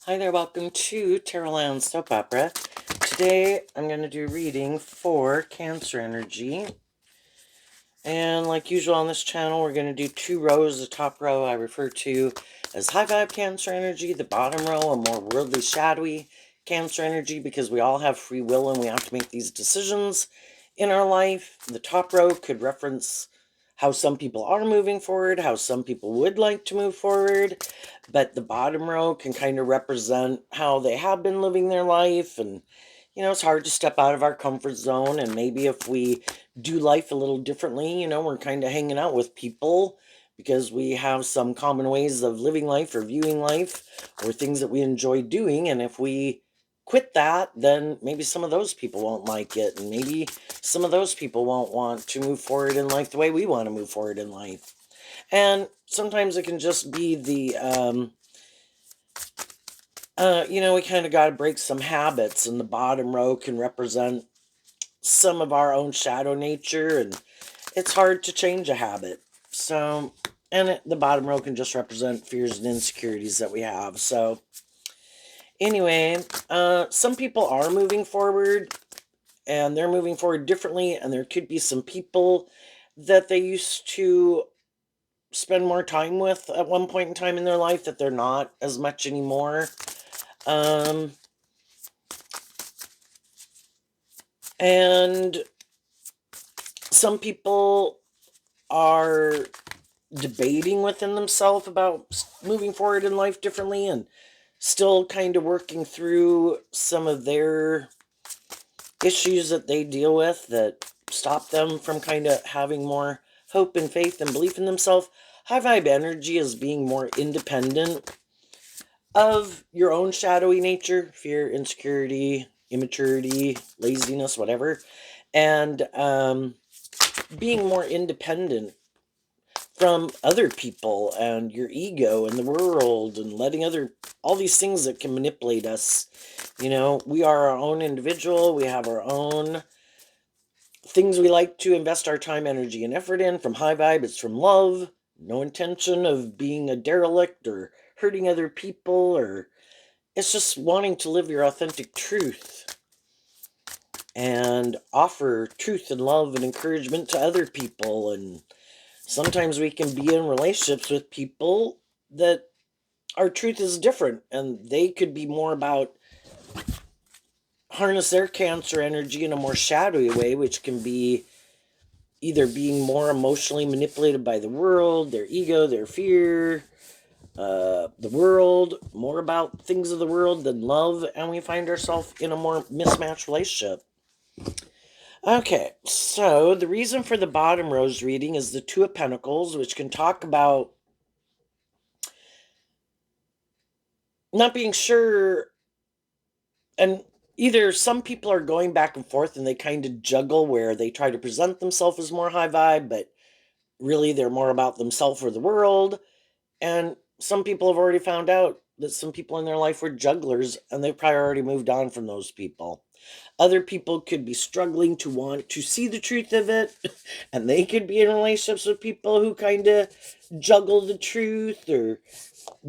Hi there, welcome to Terraland Soap Opera. Today I'm going to do reading for Cancer Energy. And like usual on this channel, we're going to do two rows. The top row I refer to as high vibe Cancer Energy. The bottom row, a more worldly, shadowy Cancer Energy, because we all have free will and we have to make these decisions in our life. The top row could reference how some people are moving forward, how some people would like to move forward, but the bottom row can kind of represent how they have been living their life. And it's hard to step out of our comfort zone, and maybe if we do life a little differently, we're kind of hanging out with people because we have some common ways of living life or viewing life, or things that we enjoy doing. And if we quit that, then maybe some of those people won't like it, and maybe some of those people won't want to move forward in life the way we want to move forward in life. And sometimes it can just be we kind of got to break some habits, and the bottom row can represent some of our own shadow nature, and it's hard to change a habit. So, and the bottom row can just represent fears and insecurities that we have. So, anyway, some people are moving forward, and they're moving forward differently, and there could be some people that they used to spend more time with at one point in time in their life that they're not as much anymore. Um, and some people are debating within themselves about moving forward in life differently, and still kind of working through some of their issues that they deal with that stop them from kind of having more hope and faith and belief in themselves. High vibe energy is being more independent of your own shadowy nature, fear, insecurity, immaturity, laziness, whatever, and being more independent from other people and your ego and the world, and letting all these things that can manipulate us. We are our own individual. We have our own things we like to invest our time, energy, and effort in. From high vibe, it's from love, no intention of being a derelict or hurting other people, or it's just wanting to live your authentic truth and offer truth and love and encouragement to other people. And sometimes we can be in relationships with people that our truth is different, and they could be more about harness their cancer energy in a more shadowy way, which can be either being more emotionally manipulated by the world, their ego, their fear, the world, more about things of the world than love, and we find ourselves in a more mismatched relationship. Okay, so the reason for the bottom rose reading is the Two of Pentacles, which can talk about not being sure, and either some people are going back and forth and they kind of juggle, where they try to present themselves as more high vibe, but really they're more about themselves or the world. And some people have already found out that some people in their life were jugglers, and they've probably already moved on from those people. Other people could be struggling to want to see the truth of it, and they could be in relationships with people who kind of juggle the truth, or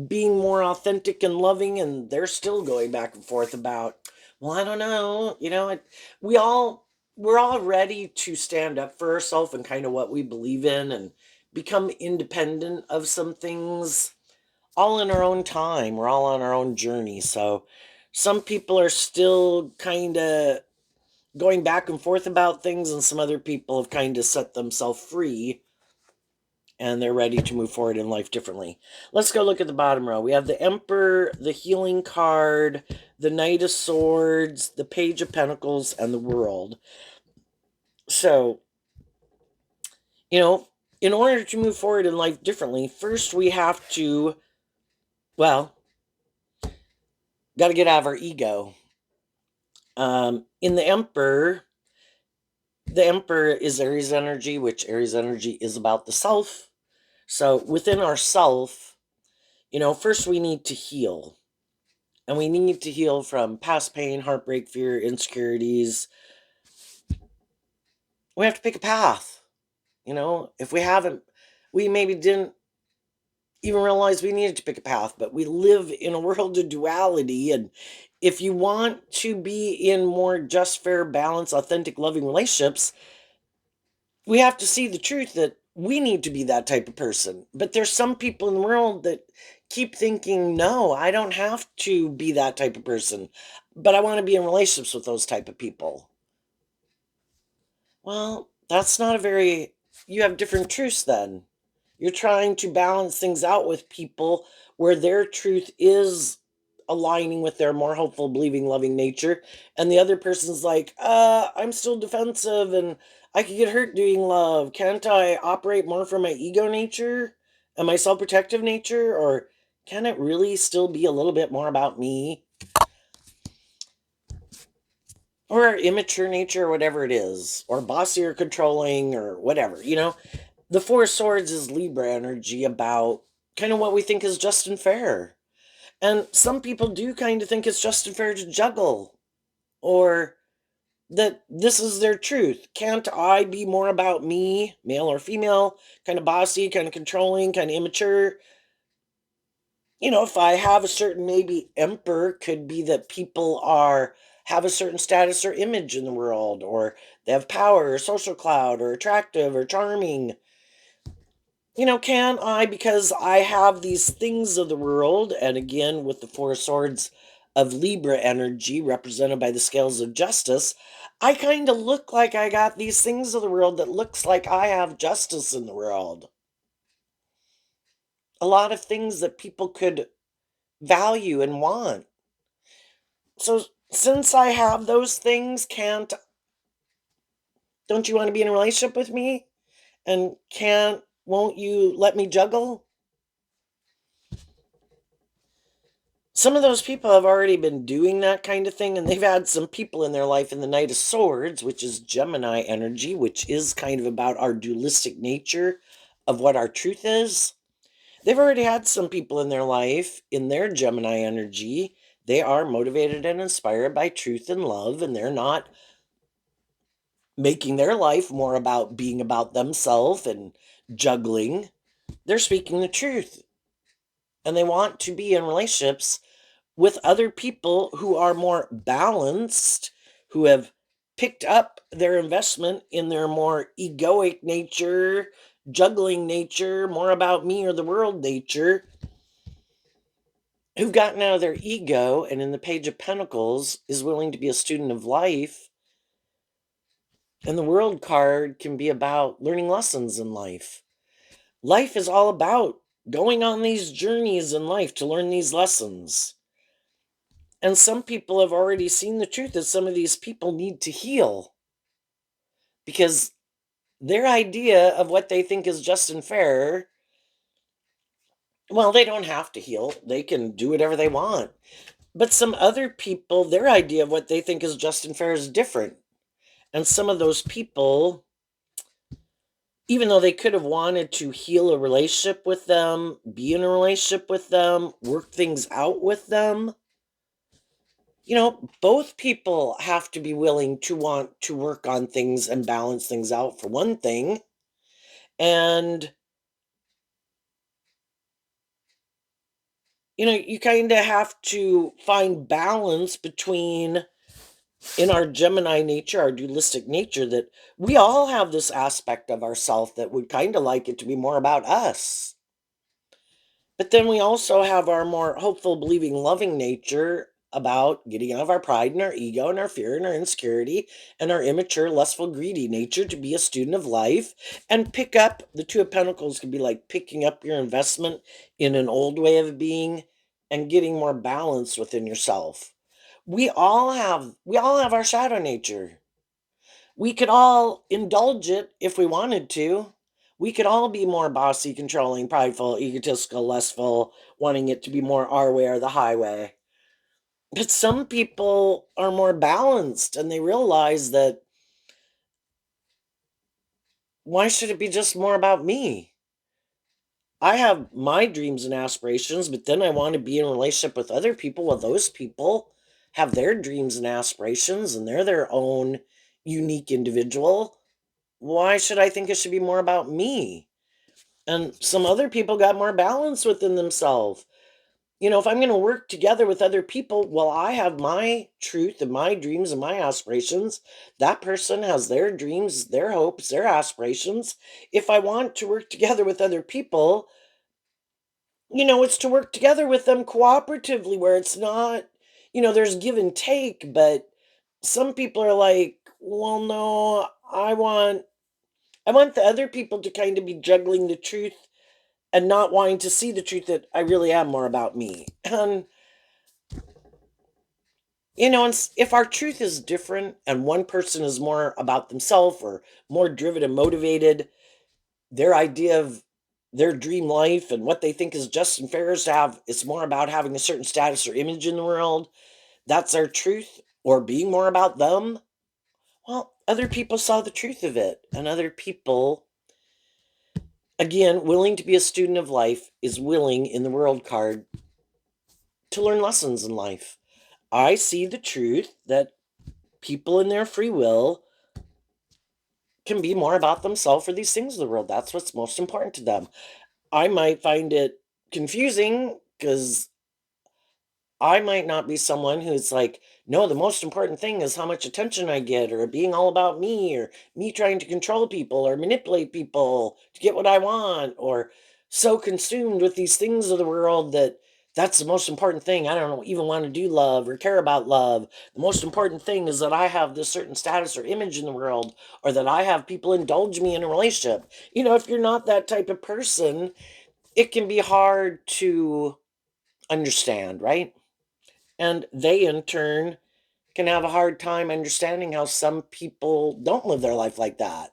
being more authentic and loving, and they're still going back and forth about, well, I don't know, we all we're all ready to stand up for ourselves and kind of what we believe in, and become independent of some things, all in our own time. We're all on our own journey. So some people are still kind of going back and forth about things, and some other people have kind of set themselves free, and they're ready to move forward in life differently. Let's go look at the bottom row. We have the Emperor, the Healing card, the Knight of Swords, the Page of Pentacles, and the World. So, in order to move forward in life differently, first we have to, well, got to get out of our ego. In the Emperor is Aries energy, which Aries energy is about the self. So within ourself, first we need to heal. And we need to heal from past pain, heartbreak, fear, insecurities. We have to pick a path. If we haven't, we maybe didn't even realize we needed to pick a path, but we live in a world of duality. And if you want to be in more just, fair, balanced, authentic, loving relationships, we have to see the truth that we need to be that type of person. But there's some people in the world that keep thinking, no, I don't have to be that type of person, but I want to be in relationships with those type of people. Well, that's not a very, you have different truths then. You're trying to balance things out with people where their truth is aligning with their more hopeful, believing, loving nature. And the other person's like, I'm still defensive and I could get hurt doing love. Can't I operate more from my ego nature and my self protective nature? Or can it really still be a little bit more about me or our immature nature or whatever it is, or bossy or controlling or whatever, The Four of Swords is Libra energy about kind of what we think is just and fair. And some people do kind of think it's just and fair to juggle, or that this is their truth. Can't I be more about me, male or female, kind of bossy, kind of controlling, kind of immature? If I have a certain, maybe emperor could be that people are have a certain status or image in the world, or they have power or social clout or attractive or charming. Can I, because I have these things of the world, and again, with the Four of Swords of Libra energy represented by the scales of justice, I kind of look like I got these things of the world that looks like I have justice in the world. A lot of things that people could value and want. So since I have those things, don't you want to be in a relationship with me? And won't you let me juggle? Some of those people have already been doing that kind of thing, and they've had some people in their life in the Knight of Swords, which is Gemini energy, which is kind of about our dualistic nature of what our truth is. They've already had some people in their life in their Gemini energy. They are motivated and inspired by truth and love, and they're not making their life more about being about themselves and juggling. They're speaking the truth, and they want to be in relationships with other people who are more balanced, who have picked up their investment in their more egoic nature, juggling nature, more about me or the world nature, who've gotten out of their ego and in the Page of Pentacles is willing to be a student of life. And the World card can be about learning lessons in life. Life is all about going on these journeys in life to learn these lessons. And some people have already seen the truth that some of these people need to heal because their idea of what they think is just and fair, well, they don't have to heal. They can do whatever they want. But some other people, their idea of what they think is just and fair is different. And some of those people, even though they could have wanted to heal a relationship with them, be in a relationship with them, work things out with them, both people have to be willing to want to work on things and balance things out for one thing. And, you kind of have to find balance between in our Gemini nature, our dualistic nature, that we all have this aspect of ourself that would kind of like it to be more about us. But then we also have our more hopeful, believing, loving nature about getting out of our pride and our ego and our fear and our insecurity and our immature, lustful, greedy nature to be a student of life and pick up the Two of Pentacles could be like picking up your investment in an old way of being and getting more balance within yourself. We all have our shadow nature. We could all indulge it if we wanted to. We could all be more bossy, controlling, prideful, egotistical, lustful, wanting it to be more our way or the highway. But some people are more balanced and they realize that why should it be just more about me? I have my dreams and aspirations, but then I want to be in a relationship with other people. Well, those people have their dreams and aspirations and they're their own unique individual. Why should I think it should be more about me? And some other people got more balance within themselves. If I'm going to work together with other people, well, I have my truth and my dreams and my aspirations. That person has their dreams, their hopes, their aspirations. If I want to work together with other people, it's to work together with them cooperatively where it's not, there's give and take, but some people are like, well, no, I want the other people to kind of be juggling the truth and not wanting to see the truth that I really am more about me. And if our truth is different and one person is more about themselves or more driven and motivated, their idea of their dream life and what they think is just and fair is to have, it's more about having a certain status or image in the world. That's their truth, or being more about them. Well, other people saw the truth of it, and other people, again, willing to be a student of life, is willing in the world card to learn lessons in life. I see the truth that people in their free will can be more about themselves for these things of the world. That's what's most important to them. I might find it confusing because I might not be someone who's like, no, the most important thing is how much attention I get, or being all about me, or me trying to control people or manipulate people to get what I want, or so consumed with these things of the world that that's the most important thing. I don't even want to do love or care about love. The most important thing is that I have this certain status or image in the world, or that I have people indulge me in a relationship. If you're not that type of person, it can be hard to understand, right? And they, in turn, can have a hard time understanding how some people don't live their life like that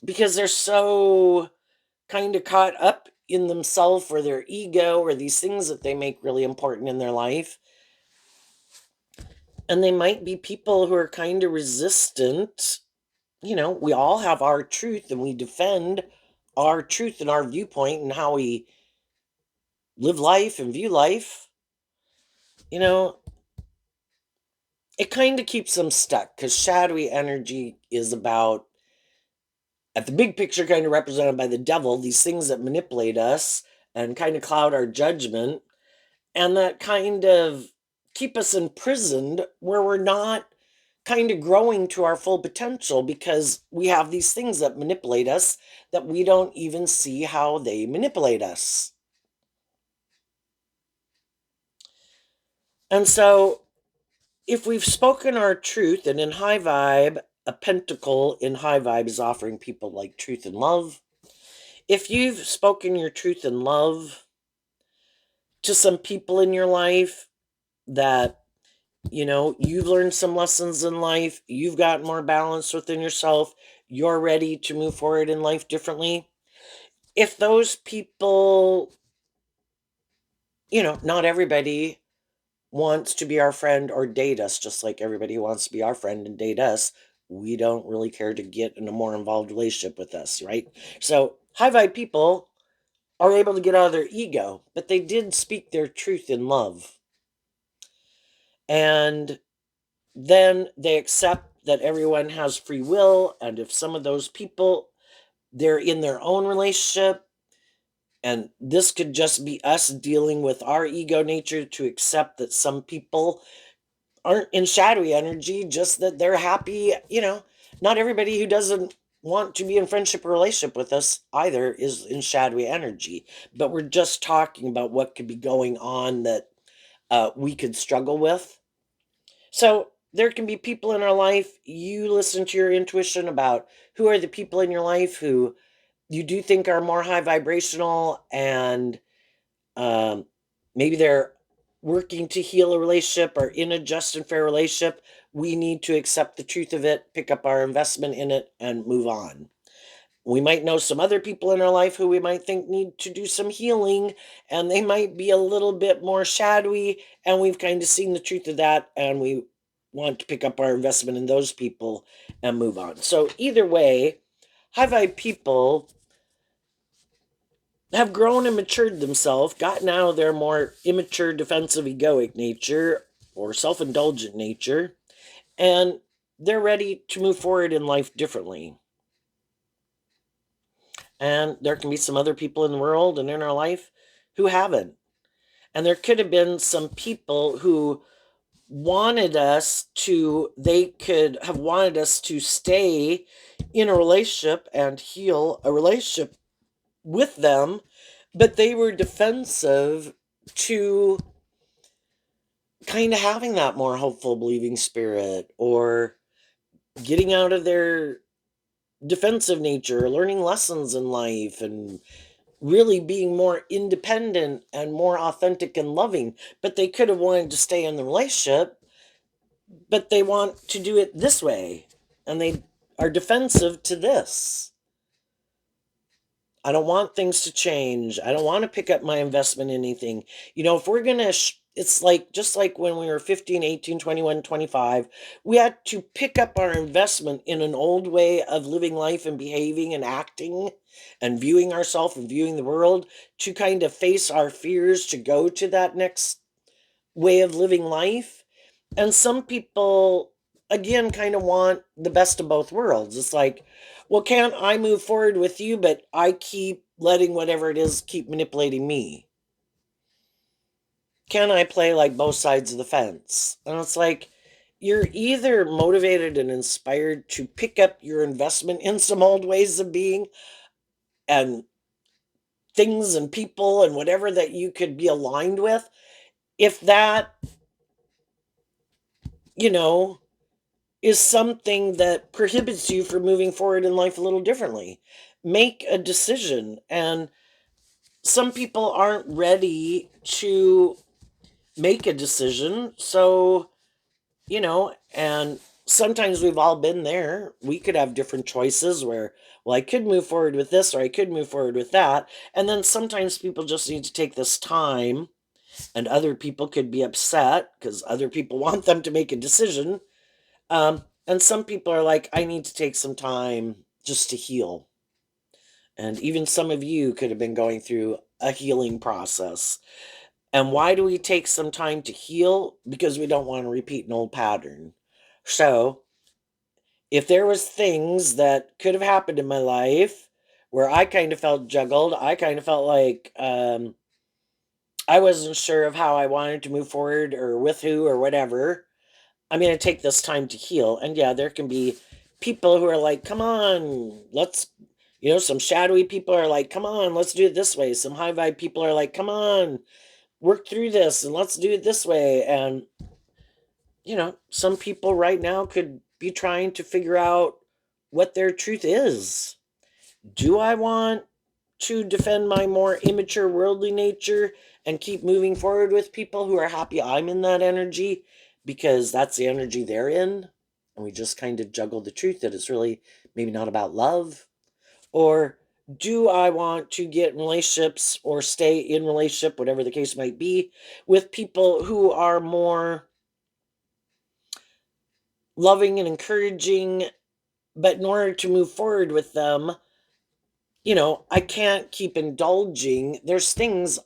because they're so kind of caught up in themselves or their ego or these things that they make really important in their life. And they might be people who are kind of resistant. We all have our truth and we defend our truth and our viewpoint and how we live life and view life. You know, it kind of keeps them stuck because shadowy energy is about, at the big picture, kind of represented by the devil, these things that manipulate us and kind of cloud our judgment and that kind of keep us imprisoned where we're not kind of growing to our full potential because we have these things that manipulate us that we don't even see how they manipulate us. And so if we've spoken our truth, and in high vibe, a pentacle in high vibe is offering people like truth and love. If you've spoken your truth and love to some people in your life that, you've learned some lessons in life, you've got more balance within yourself, you're ready to move forward in life differently. If those people, not everybody wants to be our friend or date us, just like everybody wants to be our friend and date us. We don't really care to get in a more involved relationship with us, right? So, high vibe people are able to get out of their ego, but they did speak their truth in love. And then they accept that everyone has free will. And if some of those people, they're in their own relationship, and this could just be us dealing with our ego nature to accept that some people aren't in shadowy energy, just that they're happy. Not everybody who doesn't want to be in friendship or relationship with us either is in shadowy energy. But we're just talking about what could be going on that we could struggle with. So there can be people in our life, you listen to your intuition about who are the people in your life who you do think are more high vibrational, and um, maybe they're working to heal a relationship or in a just and fair relationship. We need to accept the truth of it, pick up our investment in it, and move on. We might know some other people in our life who we might think need to do some healing, and they might be a little bit more shadowy, and we've kind of seen the truth of that, and we want to pick up our investment in those people and move on. So either way, high vibe people have grown and matured themselves, gotten out of their more immature, defensive, egoic nature or self indulgent nature, and they're ready to move forward in life differently. And there can be some other people in the world and in our life who haven't. And there could have been some people who they could have wanted us to stay in a relationship and heal a relationship with them, but they were defensive to kind of having that more hopeful, believing spirit, or getting out of their defensive nature, learning lessons in life, and really being more independent and more authentic and loving. But they could have wanted to stay in the relationship, but they want to do it this way, and they are defensive to this. I don't want things to change. I don't want to pick up my investment in anything. If we're going to, it's like just like when we were 15, 18, 21, 25, we had to pick up our investment in an old way of living life and behaving and acting and viewing ourselves and viewing the world to kind of face our fears to go to that next way of living life. And some people, again, kind of want the best of both worlds. It's like, well, can't I move forward with you, but I keep letting whatever it is keep manipulating me? Can I play like both sides of the fence? And it's like, you're either motivated and inspired to pick up your investment in some old ways of being and things and people and whatever that you could be aligned with. If that, you know, is something that prohibits you from moving forward in life a little differently. Make a decision. And some people aren't ready to make a decision. So, and sometimes we've all been there. We could have different choices where, well, I could move forward with this or I could move forward with that. And then sometimes people just need to take this time, and other people could be upset because other people want them to make a decision. And some people are like, I need to take some time just to heal. And even some of you could have been going through a healing process. And why do we take some time to heal? Because we don't want to repeat an old pattern. So, if there was things that could have happened in my life where I kind of felt juggled, I kind of felt like I wasn't sure of how I wanted to move forward or with who or whatever, I'm going to take this time to heal. And yeah, there can be people who are like, come on, some shadowy people are like, come on, let's do it this way. Some high vibe people are like, come on, work through this and let's do it this way. And, some people right now could be trying to figure out what their truth is. Do I want to defend my more immature worldly nature and keep moving forward with people who are happy I'm in that energy because that's the energy they're in? And we just kind of juggle the truth that it's really maybe not about love. Or do I want to get in relationships or stay in relationship, whatever the case might be, with people who are more loving and encouraging, but in order to move forward with them, I can't keep indulging. There's things,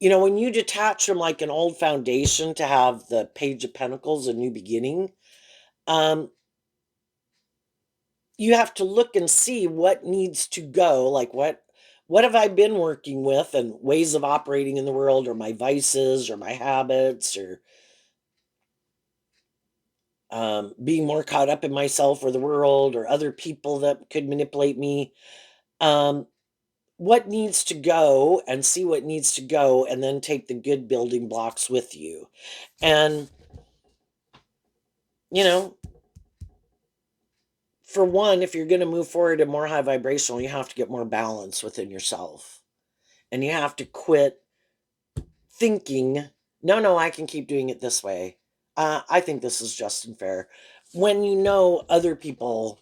when you detach from like an old foundation to have the Page of Pentacles, a new beginning, um, you have to look and see what needs to go. Like what have I been working with and ways of operating in the world, or my vices or my habits, or being more caught up in myself or the world or other people that could manipulate me. Um, what needs to go, and see what needs to go, and then take the good building blocks with you. And, you know, for one, if you're going to move forward and more high vibrational, you have to get more balance within yourself. And you have to quit thinking, no, no, I can keep doing it this way. I think this is just and fair. When you know other people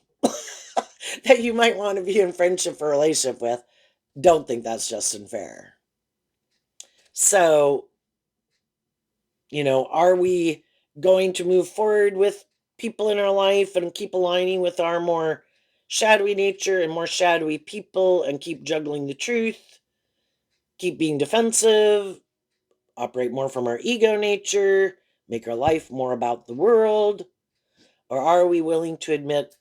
that you might want to be in friendship or relationship with don't think that's just and fair. So, are we going to move forward with people in our life and keep aligning with our more shadowy nature and more shadowy people and keep juggling the truth, keep being defensive, operate more from our ego nature, make our life more about the world? Or are we willing to admit,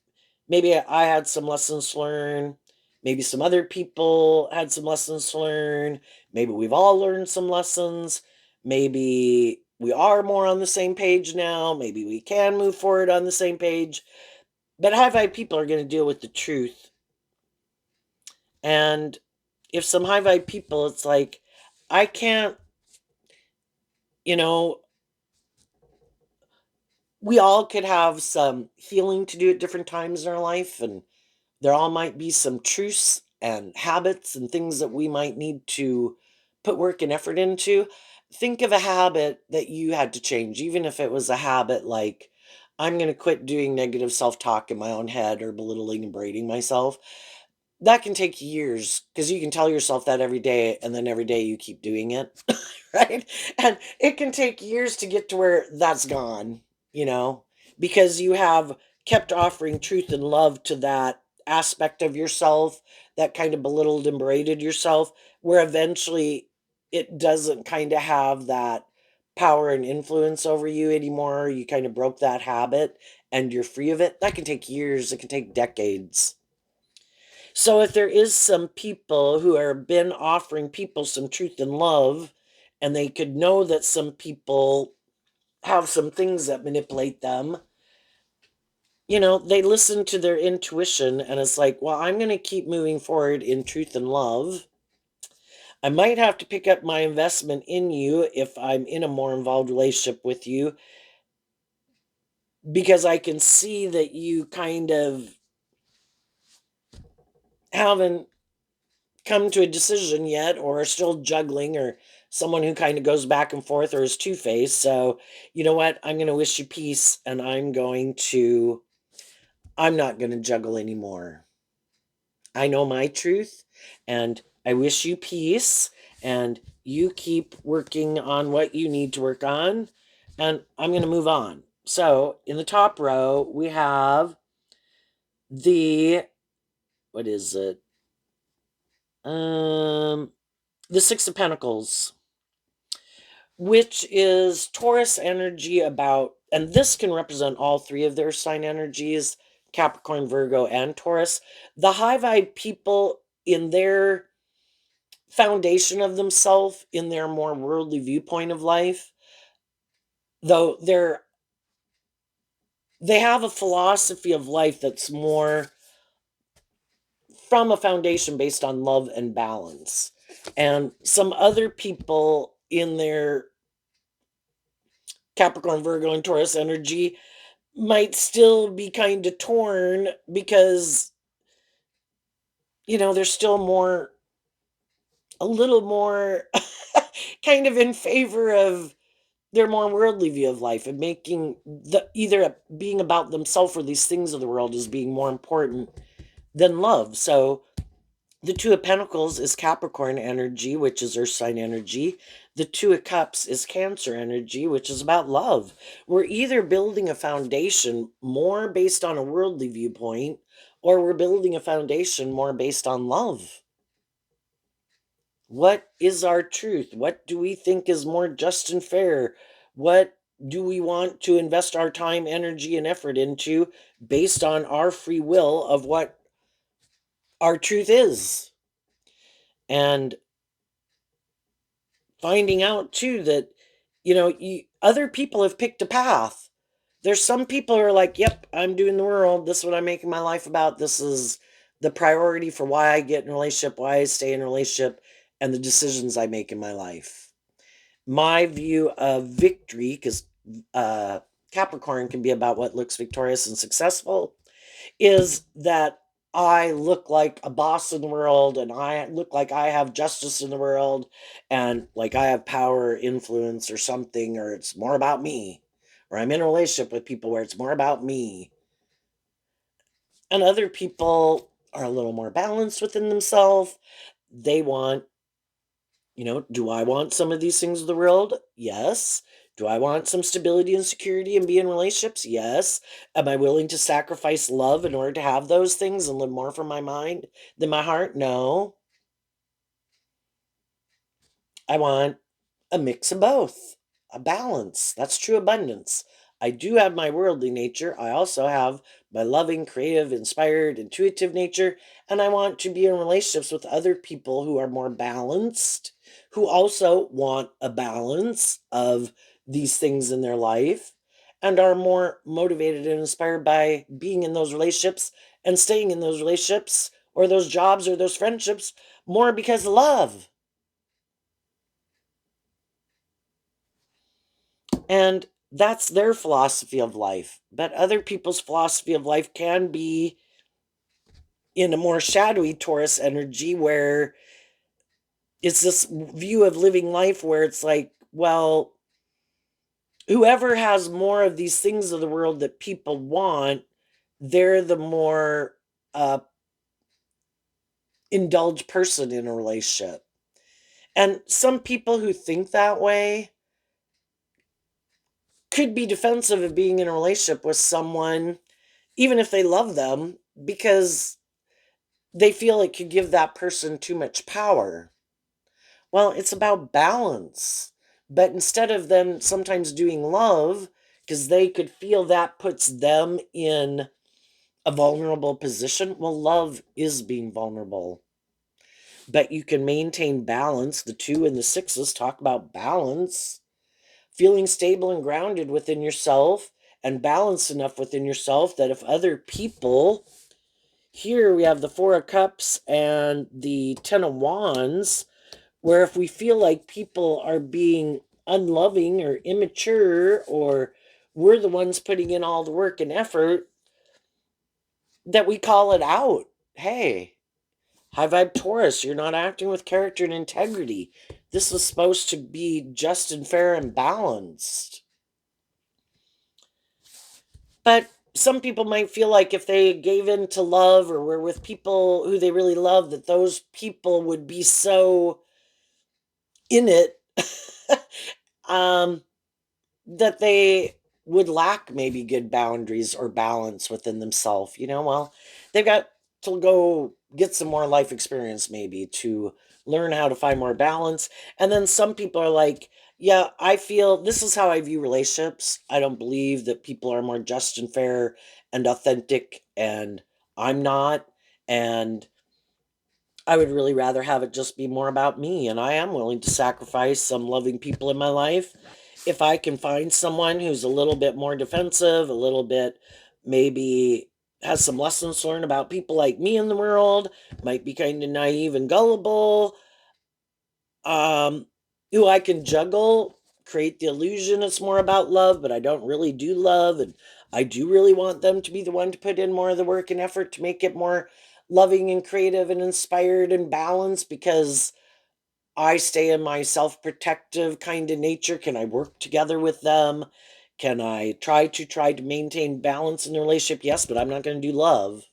maybe I had some lessons to learn, Maybe some other people had some lessons to learn. Maybe we've all learned some lessons. Maybe we are more on the same page now. Maybe we can move forward on the same page. But high vibe people are going to deal with the truth. And if some high vibe people, it's like, I can't, you know, we all could have some healing to do at different times in our life. And there all might be some truths and habits and things that we might need to put work and effort into. Think of a habit that you had to change, even if it was a habit like, I'm going to quit doing negative self talk in my own head or belittling and berating myself. That can take years because you can tell yourself that every day, and then every day you keep doing it, right? And it can take years to get to where that's gone, you know, because you have kept offering truth and love to that aspect of yourself that kind of belittled and berated yourself, where eventually it doesn't kind of have that power and influence over you anymore. You kind of broke that habit and you're free of it. That can take years, it can take decades. So if there is some people who are been offering people some truth and love, and they could know that some people have some things that manipulate them, they listen to their intuition and it's like, well, I'm going to keep moving forward in truth and love. I might have to pick up my investment in you if I'm in a more involved relationship with you because I can see that you kind of haven't come to a decision yet or are still juggling or someone who kind of goes back and forth or is two-faced. So, you know what? I'm going to wish you peace and I'm not going to juggle anymore. I know my truth and I wish you peace and you keep working on what you need to work on and I'm going to move on. So, in the top row, we have the what is it? Um the 6 of Pentacles, which is Taurus energy about, and this can represent all three of their sign energies, Capricorn, Virgo, and Taurus. The high vibe people in their foundation of themselves, in their more worldly viewpoint of life, though they have a philosophy of life that's more from a foundation based on love and balance. And some other people in their Capricorn, Virgo, and Taurus energy might still be kind of torn because they're still more a little more kind of in favor of their more worldly view of life and making the either being about themselves or these things of the world as being more important than love. So the Two of Pentacles is Capricorn energy, which is Earth sign energy. The Two of Cups is Cancer energy, which is about love. We're either building a foundation more based on a worldly viewpoint, or we're building a foundation more based on love. What is our truth? What do we think is more just and fair? What do we want to invest our time, energy, and effort into based on our free will of what our truth is? And finding out too that other people have picked a path. There's some people who are like, yep, I'm doing the world, this is what I'm making my life about, this is the priority for why I get in a relationship, why I stay in a relationship, and the decisions I make in my life. My view of victory, because Capricorn can be about what looks victorious and successful, is that I look like a boss in the world and I look like I have justice in the world and like I have power, influence, or something, or it's more about me. Or I'm in a relationship with people where it's more about me. And other people are a little more balanced within themselves. They want, do I want some of these things of the world? Yes. Do I want some stability and security and be in relationships? Yes. Am I willing to sacrifice love in order to have those things and live more from my mind than my heart? No. I want a mix of both, a balance. That's true abundance. I do have my worldly nature. I also have my loving, creative, inspired, intuitive nature. And I want to be in relationships with other people who are more balanced, who also want a balance of these things in their life and are more motivated and inspired by being in those relationships and staying in those relationships or those jobs or those friendships more because of love. And that's their philosophy of life. But other people's philosophy of life can be in a more shadowy Taurus energy where it's this view of living life where it's like, well, whoever has more of these things of the world that people want, they're the more uh, indulged person in a relationship. And some people who think that way could be defensive of being in a relationship with someone, even if they love them, because they feel it could give that person too much power. Well, it's about balance. But instead of them sometimes doing love, because they could feel that puts them in a vulnerable position, well, love is being vulnerable. But you can maintain balance. The two and the sixes talk about balance, feeling stable and grounded within yourself and balanced enough within yourself that if other people, here we have the Four of Cups and the Ten of Wands, where if we feel like people are being unloving or immature, or we're the ones putting in all the work and effort, that we call it out. Hey, high vibe Taurus, you're not acting with character and integrity. This is supposed to be just and fair and balanced. But some people might feel like if they gave in to love or were with people who they really love, that those people would be so in it um, that they would lack maybe good boundaries or balance within themselves. Well, they've got to go get some more life experience maybe to learn how to find more balance. And then some people are like, yeah, I feel this is how I view relationships. I don't believe that people are more just and fair and authentic, and I'm not. And I would really rather have it just be more about me. And I am willing to sacrifice some loving people in my life if I can find someone who's a little bit more defensive, a little bit maybe has some lessons to learn about people like me in the world, might be kind of naive and gullible, um, who I can juggle, create the illusion it's more about love, but I don't really do love. And I do really want them to be the one to put in more of the work and effort to make it more loving and creative and inspired and balanced because I stay in my self protective kind of nature. Can I work together with them? Can I try to maintain balance in the relationship? Yes, but I'm not going to do love.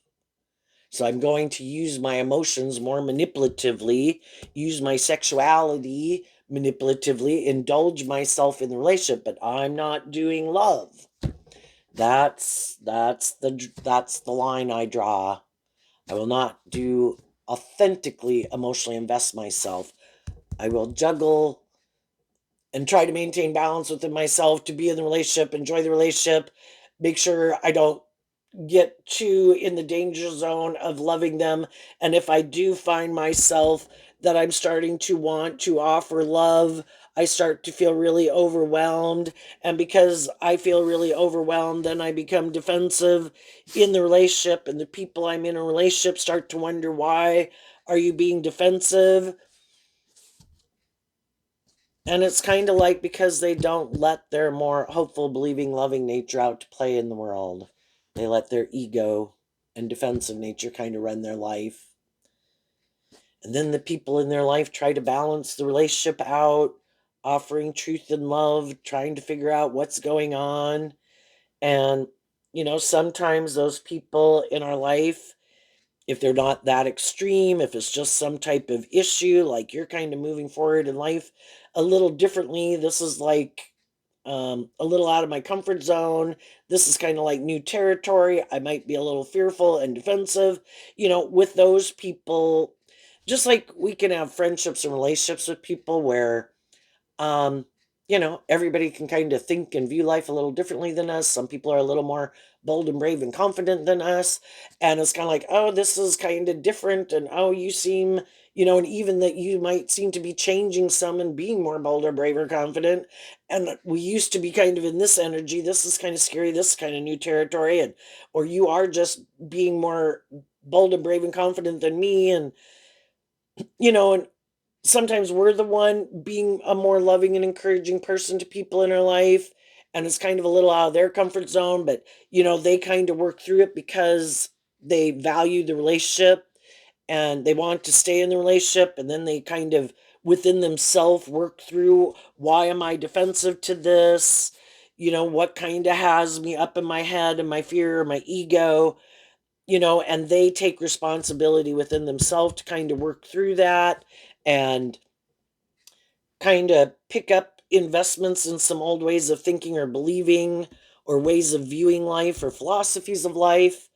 So I'm going to use my emotions more manipulatively, use my sexuality manipulatively, indulge myself in the relationship, but I'm not doing love. That's the line I draw. I will not do authentically emotionally invest myself. I will juggle and try to maintain balance within myself to be in the relationship, enjoy the relationship, make sure I don't get too in the danger zone of loving them. And if I do find myself that I'm starting to want to offer love, I start to feel really overwhelmed. And because I feel really overwhelmed, then I become defensive in the relationship. And the people I'm in a relationship start to wonder, why are you being defensive? And it's kind of like because they don't let their more hopeful, believing, loving nature out to play in the world. They let their ego and defensive nature kind of run their life. And then the people in their life try to balance the relationship out, offering truth and love, trying to figure out what's going on. And, sometimes those people in our life, if they're not that extreme, if it's just some type of issue, like you're kind of moving forward in life a little differently, this is like a little out of my comfort zone. This is kind of like new territory. I might be a little fearful and defensive, with those people. Just like we can have friendships and relationships with people where um, everybody can kind of think and view life a little differently than us. Some people are a little more bold and brave and confident than us. And it's kind of like, oh, this is kind of different. And oh, you seem, and even that you might seem to be changing some and being more bold or brave or confident. And we used to be kind of in this energy. This is kind of scary. This is kind of new territory. And, or you are just being more bold and brave and confident than me. And sometimes we're the one being a more loving and encouraging person to people in our life, and it's kind of a little out of their comfort zone, but they kind of work through it because they value the relationship and they want to stay in the relationship, and then they kind of within themselves work through, why am I defensive to this, what kind of has me up in my head and my fear or my ego, and they take responsibility within themselves to kind of work through that and kind of pick up investments in some old ways of thinking or believing or ways of viewing life or philosophies of life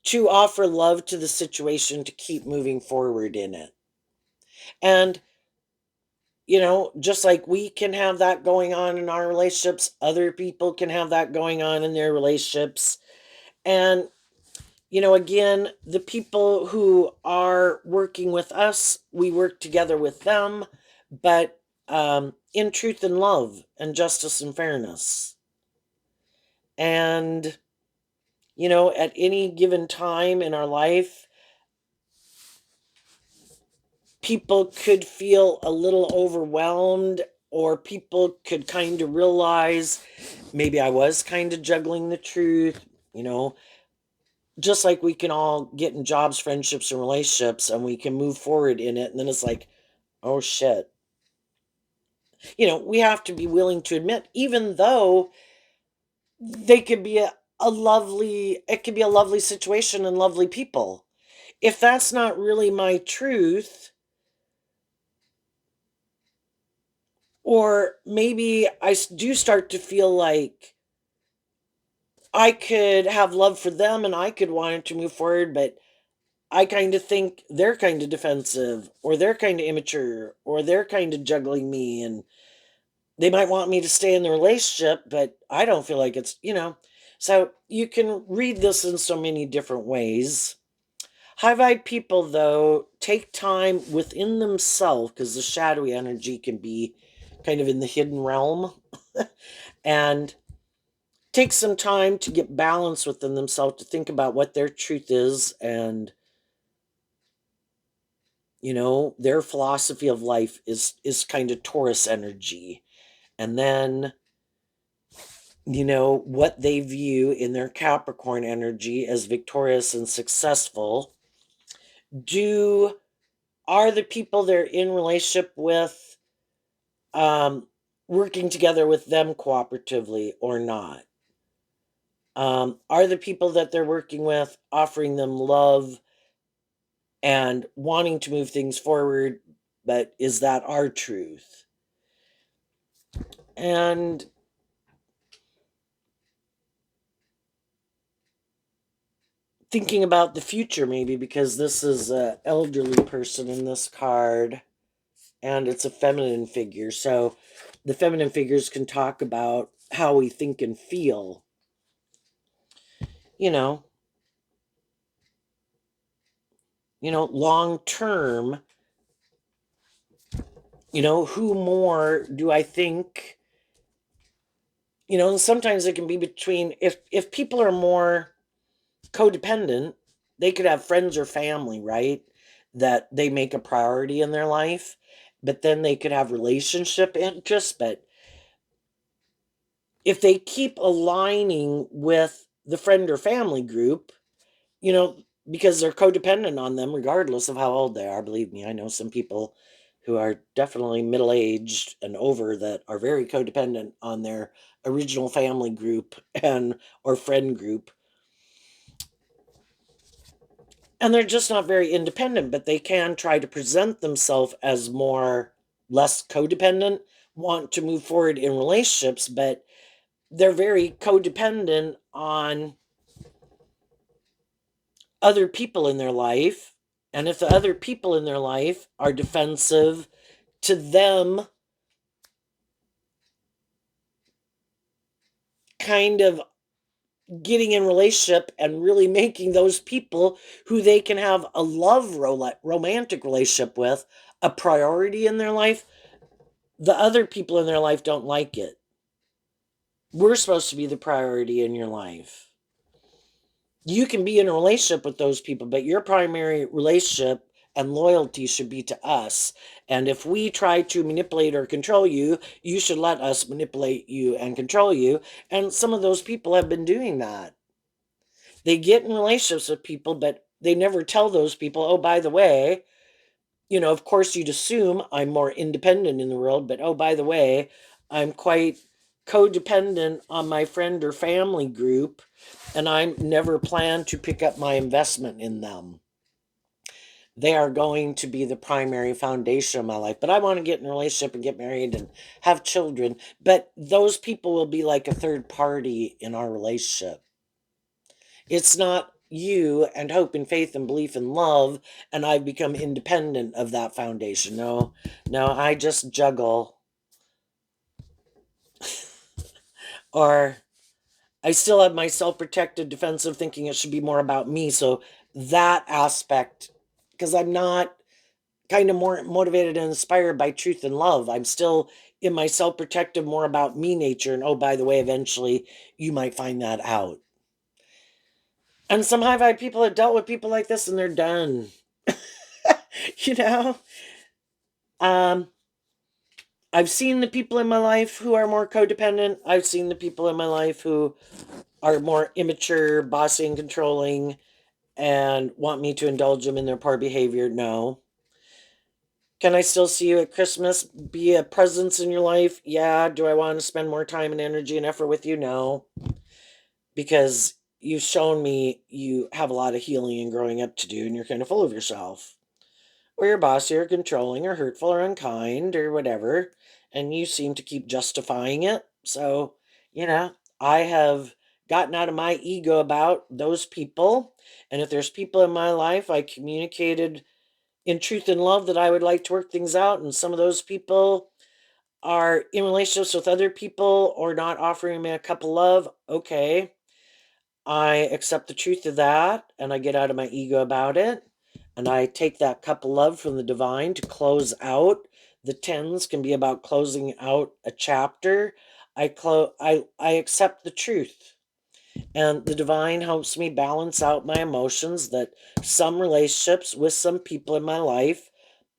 to offer love to the situation to keep moving forward in it. And, just like we can have that going on in our relationships, other people can have that going on in their relationships. And, again, the people who are working with us, we work together with them, but in truth and love and justice and fairness. And, at any given time in our life, people could feel a little overwhelmed, or people could kind of realize maybe I was kind of juggling the truth, you know, just like we can all get in jobs, friendships, and relationships, and we can move forward in it. And then it's like, oh shit. We have to be willing to admit, even though they could be it could be a lovely situation and lovely people. If that's not really my truth, or maybe do start to feel like I could have love for them and I could want it to move forward, but I kind of think they're kind of defensive or they're kind of immature or they're kind of juggling me, and they might want me to stay in the relationship, but I don't feel like it's. So you can read this in so many different ways. High vibe people, though, take time within themselves because the shadowy energy can be kind of in the hidden realm and take some time to get balance within themselves to think about what their truth is and their philosophy of life is kind of Taurus energy. And then what they view in their Capricorn energy as victorious and successful. Do Are the people they're in relationship with um working together with them cooperatively or not? Are the people that they're working with offering them love and wanting to move things forward, but is that our truth? And thinking about the future, maybe because this is a elderly person in this card and it's a feminine figure, so the feminine figures can talk about how we think and feel, you know long term. Who more do I think? And sometimes it can be between, if people are more codependent, they could have friends or family, right? That they make a priority in their life, but then they could have relationship interests. But if they keep aligning with the friend or family group, you know, because they're codependent on them, regardless of how old they are. Believe me, I know some people who are definitely middle aged and over that are very codependent on their original family group and or friend group, and they're just not very independent, but they can try to present themselves as more less codependent, want to move forward in relationships, but they're very codependent on other people in their life. And if the other people in their life are defensive to them kind of getting in relationship and really making those people who they can have a romantic relationship with a priority in their life, the other people in their life don't like it. We're supposed to be the priority in your life. You can be in a relationship with those people, but your primary relationship and loyalty should be to us. And if we try to manipulate or control you, you should let us manipulate you and control you. And some of those people have been doing that. They get in relationships with people, but they never tell those people, oh, by the way, of course, you'd assume I'm more independent in the world, but oh, by the way, I'm quite codependent on my friend or family group, and I never plan to pick up my investment in them. They are going to be the primary foundation of my life, but I want to get in a relationship and get married and have children. But those people will be like a third party in our relationship. It's not you and hope and faith and belief and love, and I've become independent of that foundation. No, no, I just juggle. Or I still have my self protective defensive thinking it should be more about me. So that aspect, because I'm not kind of more motivated and inspired by truth and love. I'm still in my self protective, more about me nature. And oh, by the way, eventually you might find that out. And some high vibe people have dealt with people like this and they're done. you know? Um, I've seen the people in my life who are more codependent. I've seen the people in my life who are more immature, bossy, and controlling and want me to indulge them in their poor behavior. No. Can I still see you at Christmas? Be a presence in your life? Yeah. Do I want to spend more time and energy and effort with you? No. Because you've shown me you have a lot of healing and growing up to do, and you're kind of full of yourself. Or you're bossy or controlling or hurtful or unkind or whatever, and you seem to keep justifying it. So, you know, I have gotten out of my ego about those people. And if there's people in my life, I communicated in truth and love that I would like to work things out. And some of those people are in relationships with other people or not offering me a cup of love. Okay. I accept the truth of that and I get out of my ego about it. And I take that cup of love from the divine to close out. The tens can be about closing out a chapter. I accept the truth. And the divine helps me balance out my emotions that some relationships with some people in my life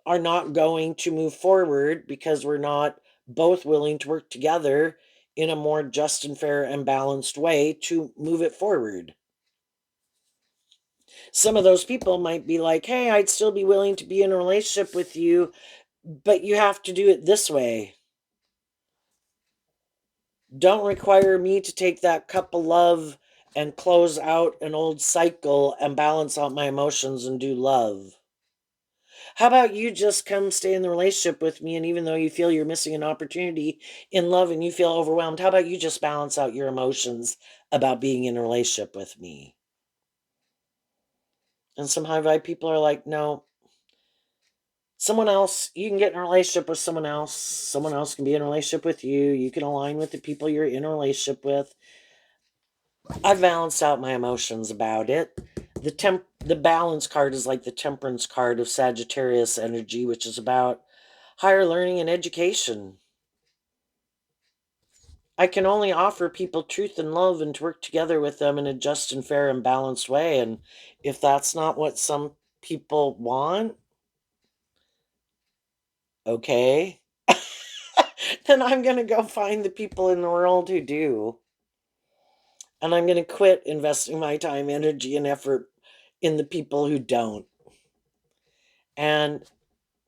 are not going to move forward because we're not both willing to work together in a more just and fair and balanced way to move it forward. Some of those people might be like, hey, I'd still be willing to be in a relationship with you, but you have to do it this way. Don't require me to take that cup of love and close out an old cycle and balance out my emotions and do love. How about you just come stay in the relationship with me? And even though you feel you're missing an opportunity in love and you feel overwhelmed, how about you just balance out your emotions about being in a relationship with me? And some high vibe people are like, no, someone else, you can get in a relationship with someone else. Someone else can be in a relationship with you. You can align with the people you're in a relationship with. I've balanced out my emotions about it. The balance card is like the temperance card of Sagittarius energy, which is about higher learning and education. I can only offer people truth and love and to work together with them in a just and fair and balanced way. And if that's not what some people want, okay, then I'm going to go find the people in the world who do. And I'm going to quit investing my time, energy, and effort in the people who don't. And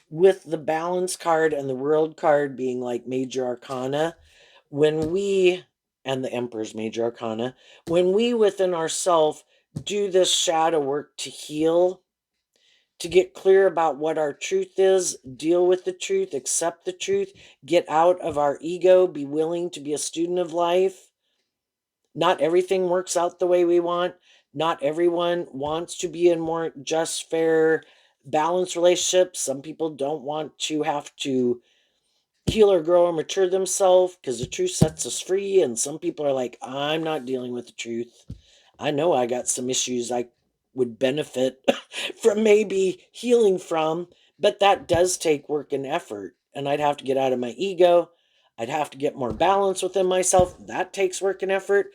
with the balance card and the world card being like major arcana, when we, and the emperor's major arcana, when we within ourself do this shadow work to heal, to get clear about what our truth is, deal with the truth, accept the truth, get out of our ego, be willing to be a student of life. Not everything works out the way we want. Not everyone wants to be in more just, fair, balanced relationships. Some people don't want to have to heal or grow or mature themselves, because the truth sets us free. And some people are like, I'm not dealing with the truth. I know I got some issues I would benefit from maybe healing from, but that does take work and effort. And I'd have to get out of my ego. I'd have to get more balance within myself. That takes work and effort.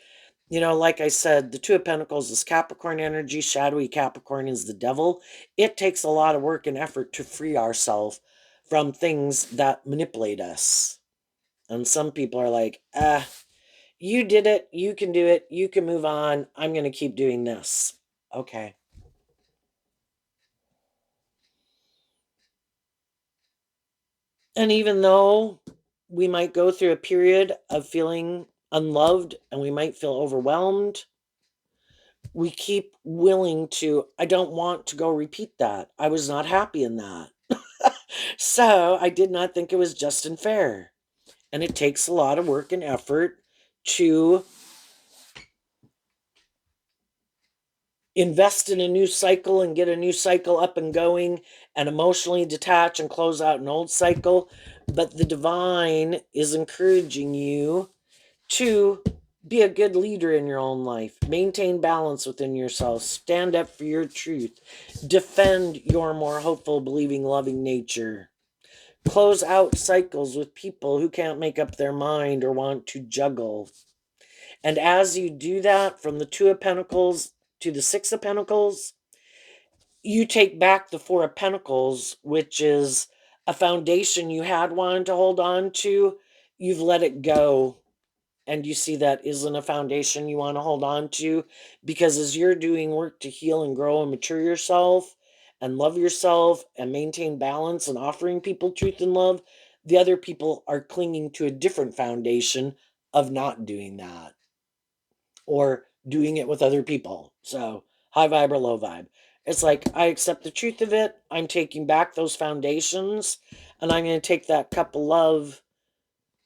Like I said, the Two of Pentacles is Capricorn energy, shadowy Capricorn is the devil. It takes a lot of work and effort to free ourselves from things that manipulate us. And some people are like, you did it, you can do it, you can move on. I'm going to keep doing this. Okay. And even though we might go through a period of feeling unloved and we might feel overwhelmed, we keep willing to, I don't want to go repeat that. I was not happy in that. So I did not think it was just and fair. And it takes a lot of work and effort to invest in a new cycle and get a new cycle up and going and emotionally detach and close out an old cycle. But the divine is encouraging you to be a good leader in your own life, maintain balance within yourself, stand up for your truth, defend your more hopeful, believing, loving nature, close out cycles with people who can't make up their mind or want to juggle. And as you do that, from the Two of Pentacles to the Six of Pentacles, you take back the Four of Pentacles, which is a foundation you had wanted to hold on to. You've let it go. And you see that isn't a foundation you want to hold on to, because as you're doing work to heal and grow and mature yourself and love yourself and maintain balance and offering people truth and love, the other people are clinging to a different foundation of not doing that or doing it with other people. So, high vibe or low vibe. It's like, I accept the truth of it. I'm taking back those foundations and I'm going to take that cup of love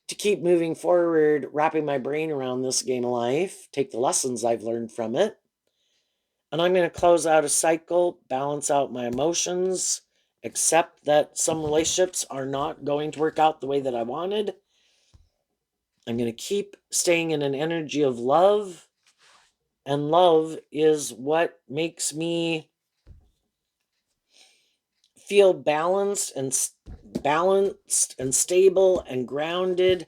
to keep moving forward, wrapping my brain around this game of life, take the lessons I've learned from it. And I'm going to close out a cycle, balance out my emotions, accept that some relationships are not going to work out the way that I wanted. I'm going to keep staying in an energy of love. And love is what makes me feel balanced and stable and grounded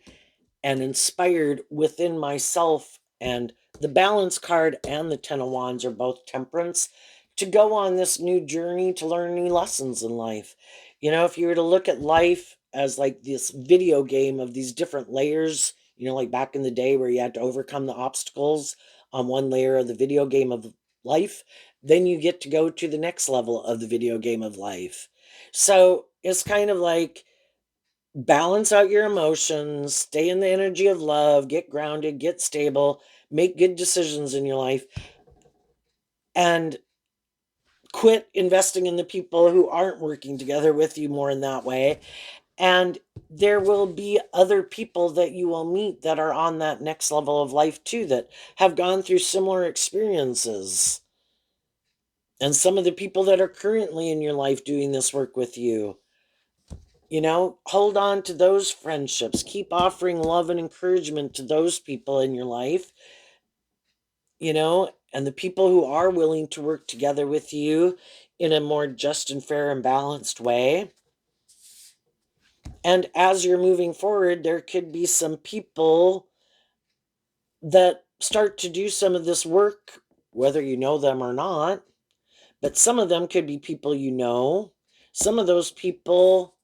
and inspired within myself. And the balance card and the Ten of Wands are both temperance, to go on this new journey to learn new lessons in life. If you were to look at life as like this video game of these different layers, like back in the day where you had to overcome the obstacles on one layer of the video game of life, then you get to go to the next level of the video game of life. So it's kind of like, balance out your emotions, stay in the energy of love, get grounded, get stable, make good decisions in your life, and quit investing in the people who aren't working together with you more in that way. And there will be other people that you will meet that are on that next level of life too, that have gone through similar experiences. And some of the people that are currently in your life doing this work with you, hold on to those friendships. Keep offering love and encouragement to those people in your life, and the people who are willing to work together with you in a more just and fair and balanced way. And as you're moving forward, there could be some people that start to do some of this work, whether you know them or not. But some of them could be people you know. Some of those people,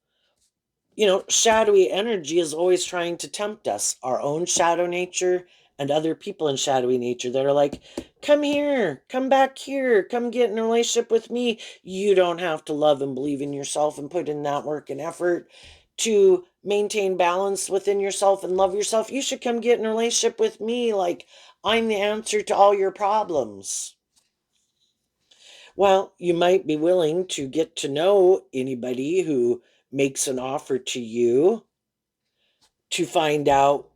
shadowy energy is always trying to tempt us, our own shadow nature and other people in shadowy nature that are like, come here, come back here, come get in a relationship with me. You don't have to love and believe in yourself and put in that work and effort to maintain balance within yourself and love yourself. You should come get in a relationship with me. Like, I'm the answer to all your problems. Well, you might be willing to get to know anybody who makes an offer to you, to find out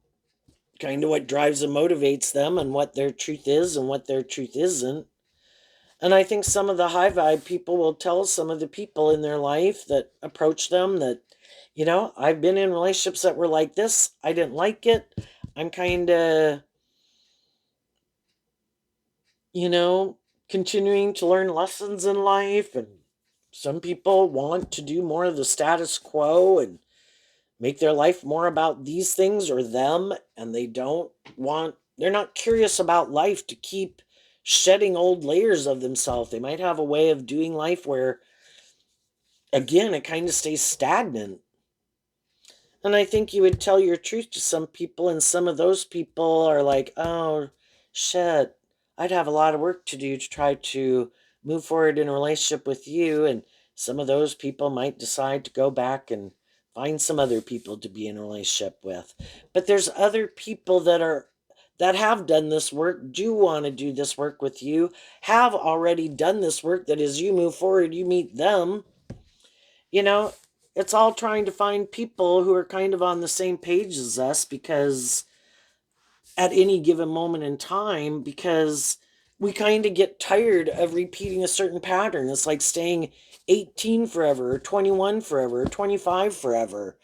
kind of what drives and motivates them and what their truth is and what their truth isn't. And I think some of the high vibe people will tell some of the people in their life that approach them that I've been in relationships that were like this. I didn't like it. I'm kind of, you know, continuing to learn lessons in life. And some people want to do more of the status quo and make their life more about these things or them. And they're not curious about life to keep shedding old layers of themselves. They might have a way of doing life where, again, it kind of stays stagnant. And I think you would tell your truth to some people, and some of those people are like, oh, shit, I'd have a lot of work to do to try to move forward in a relationship with you. And some of those people might decide to go back and find some other people to be in a relationship with. But there's other people that have done this work, do want to do this work with you, have already done this work, that as you move forward, you meet them. you know, it's all trying to find people who are kind of on the same page as us, because at any given moment in time, because we kind of get tired of repeating a certain pattern. It's like staying 18 forever, or 21 forever, or 25 forever.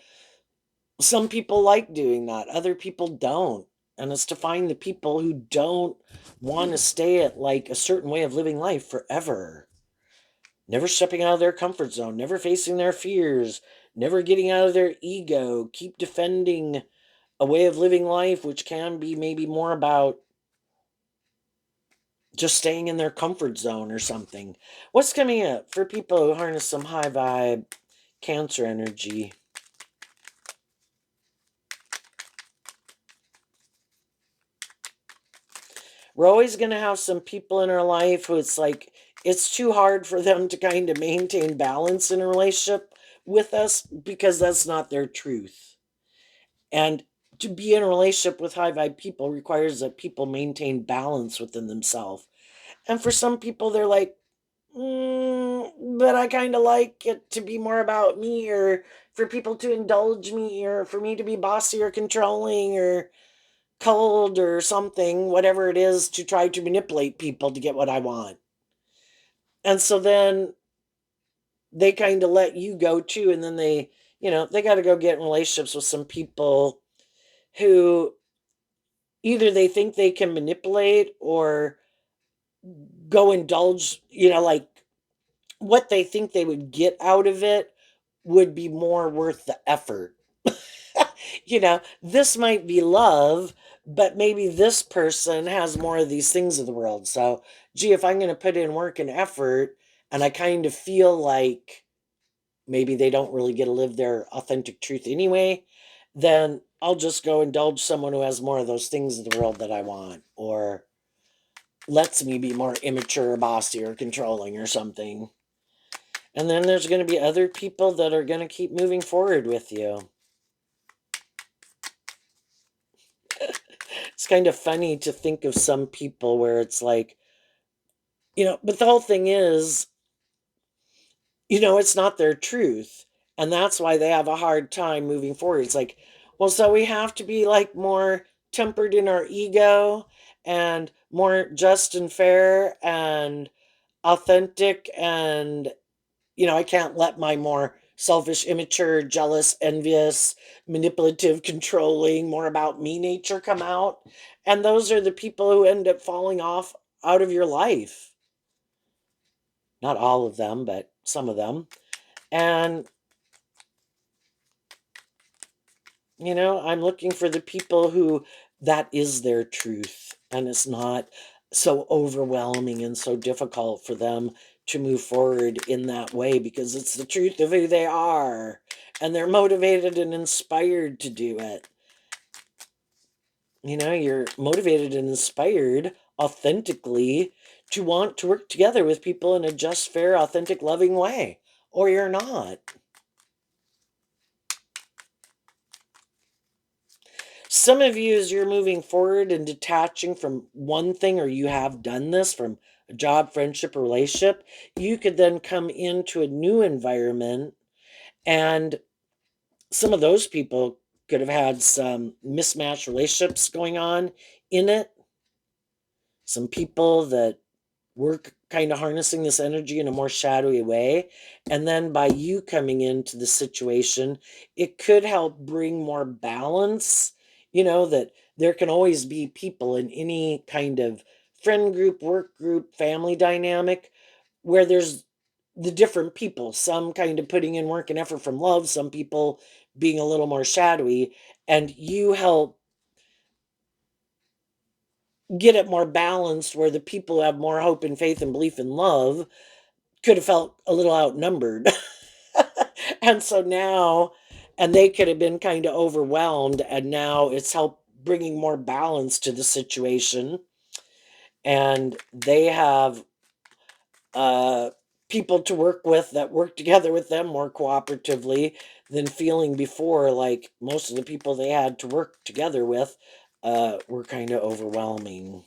Some people like doing that, other people don't. And it's to find the people who don't want to stay at like a certain way of living life forever, never stepping out of their comfort zone, never facing their fears, never getting out of their ego, keep defending a way of living life, which can be maybe more about just staying in their comfort zone or something. What's coming up for people who harness some high vibe Cancer energy? We're always going to have some people in our life who it's like it's too hard for them to kind of maintain balance in a relationship with us, because that's not their truth. And to be in a relationship with high vibe people requires that people maintain balance within themselves. And for some people, they're like, but I kind of like it to be more about me, or for people to indulge me, or for me to be bossy or controlling or cold or something, whatever it is, to try to manipulate people to get what I want. And so then they kind of let you go too. And then they got to go get in relationships with some people who either they think they can manipulate or go indulge, like what they think they would get out of it would be more worth the effort. This might be love, but maybe this person has more of these things of the world. So, gee, if I'm going to put in work and effort and I kind of feel like maybe they don't really get to live their authentic truth anyway, then I'll just go indulge someone who has more of those things of the world that I want, or lets me be more immature, bossy, or controlling or something. And then there's going to be other people that are going to keep moving forward with you. It's kind of funny to think of some people where it's like, but the whole thing is, it's not their truth. And that's why they have a hard time moving forward. It's like, well, so we have to be like more tempered in our ego and more just and fair and authentic, and I can't let my more selfish, immature, jealous, envious, manipulative, controlling, more about me nature come out. And those are the people who end up falling off out of your life. Not all of them, but some of them. And, I'm looking for the people who that is their truth. And it's not so overwhelming and so difficult for them to move forward in that way, because it's the truth of who they are. And they're motivated and inspired to do it. You're motivated and inspired authentically to want to work together with people in a just, fair, authentic, loving way, or you're not. Some of you, as you're moving forward and detaching from one thing, or you have done this from a job, friendship, or relationship, you could then come into a new environment, and some of those people could have had some mismatched relationships going on in it. Some people that work kind of harnessing this energy in a more shadowy way. And then by you coming into the situation, it could help bring more balance, that there can always be people in any kind of friend group, work group, family dynamic where there's the different people, some kind of putting in work and effort from love, some people being a little more shadowy, and you help get it more balanced where the people who have more hope and faith and belief in love could have felt a little outnumbered. And so now, and they could have been kind of overwhelmed, and now it's helped bringing more balance to the situation. And they have uh, people to work with that work together with them more cooperatively than feeling before like most of the people they had to work together with were kind of overwhelming.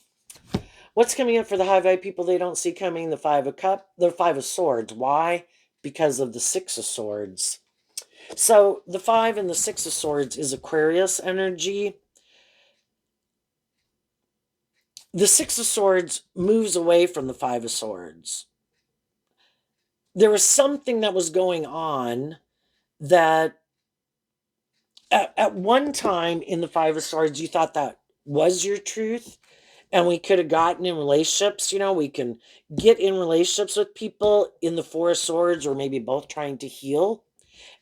What's coming up for the high vibe people they don't see coming? The five of swords. Why? Because of the six of swords. So the five and the six of swords is Aquarius energy. The six of swords moves away from the five of swords. There was something that was going on that at one time in the five of swords you thought that was your truth, and we could have gotten in relationships. We can get in relationships with people in the four of swords, or maybe both trying to heal,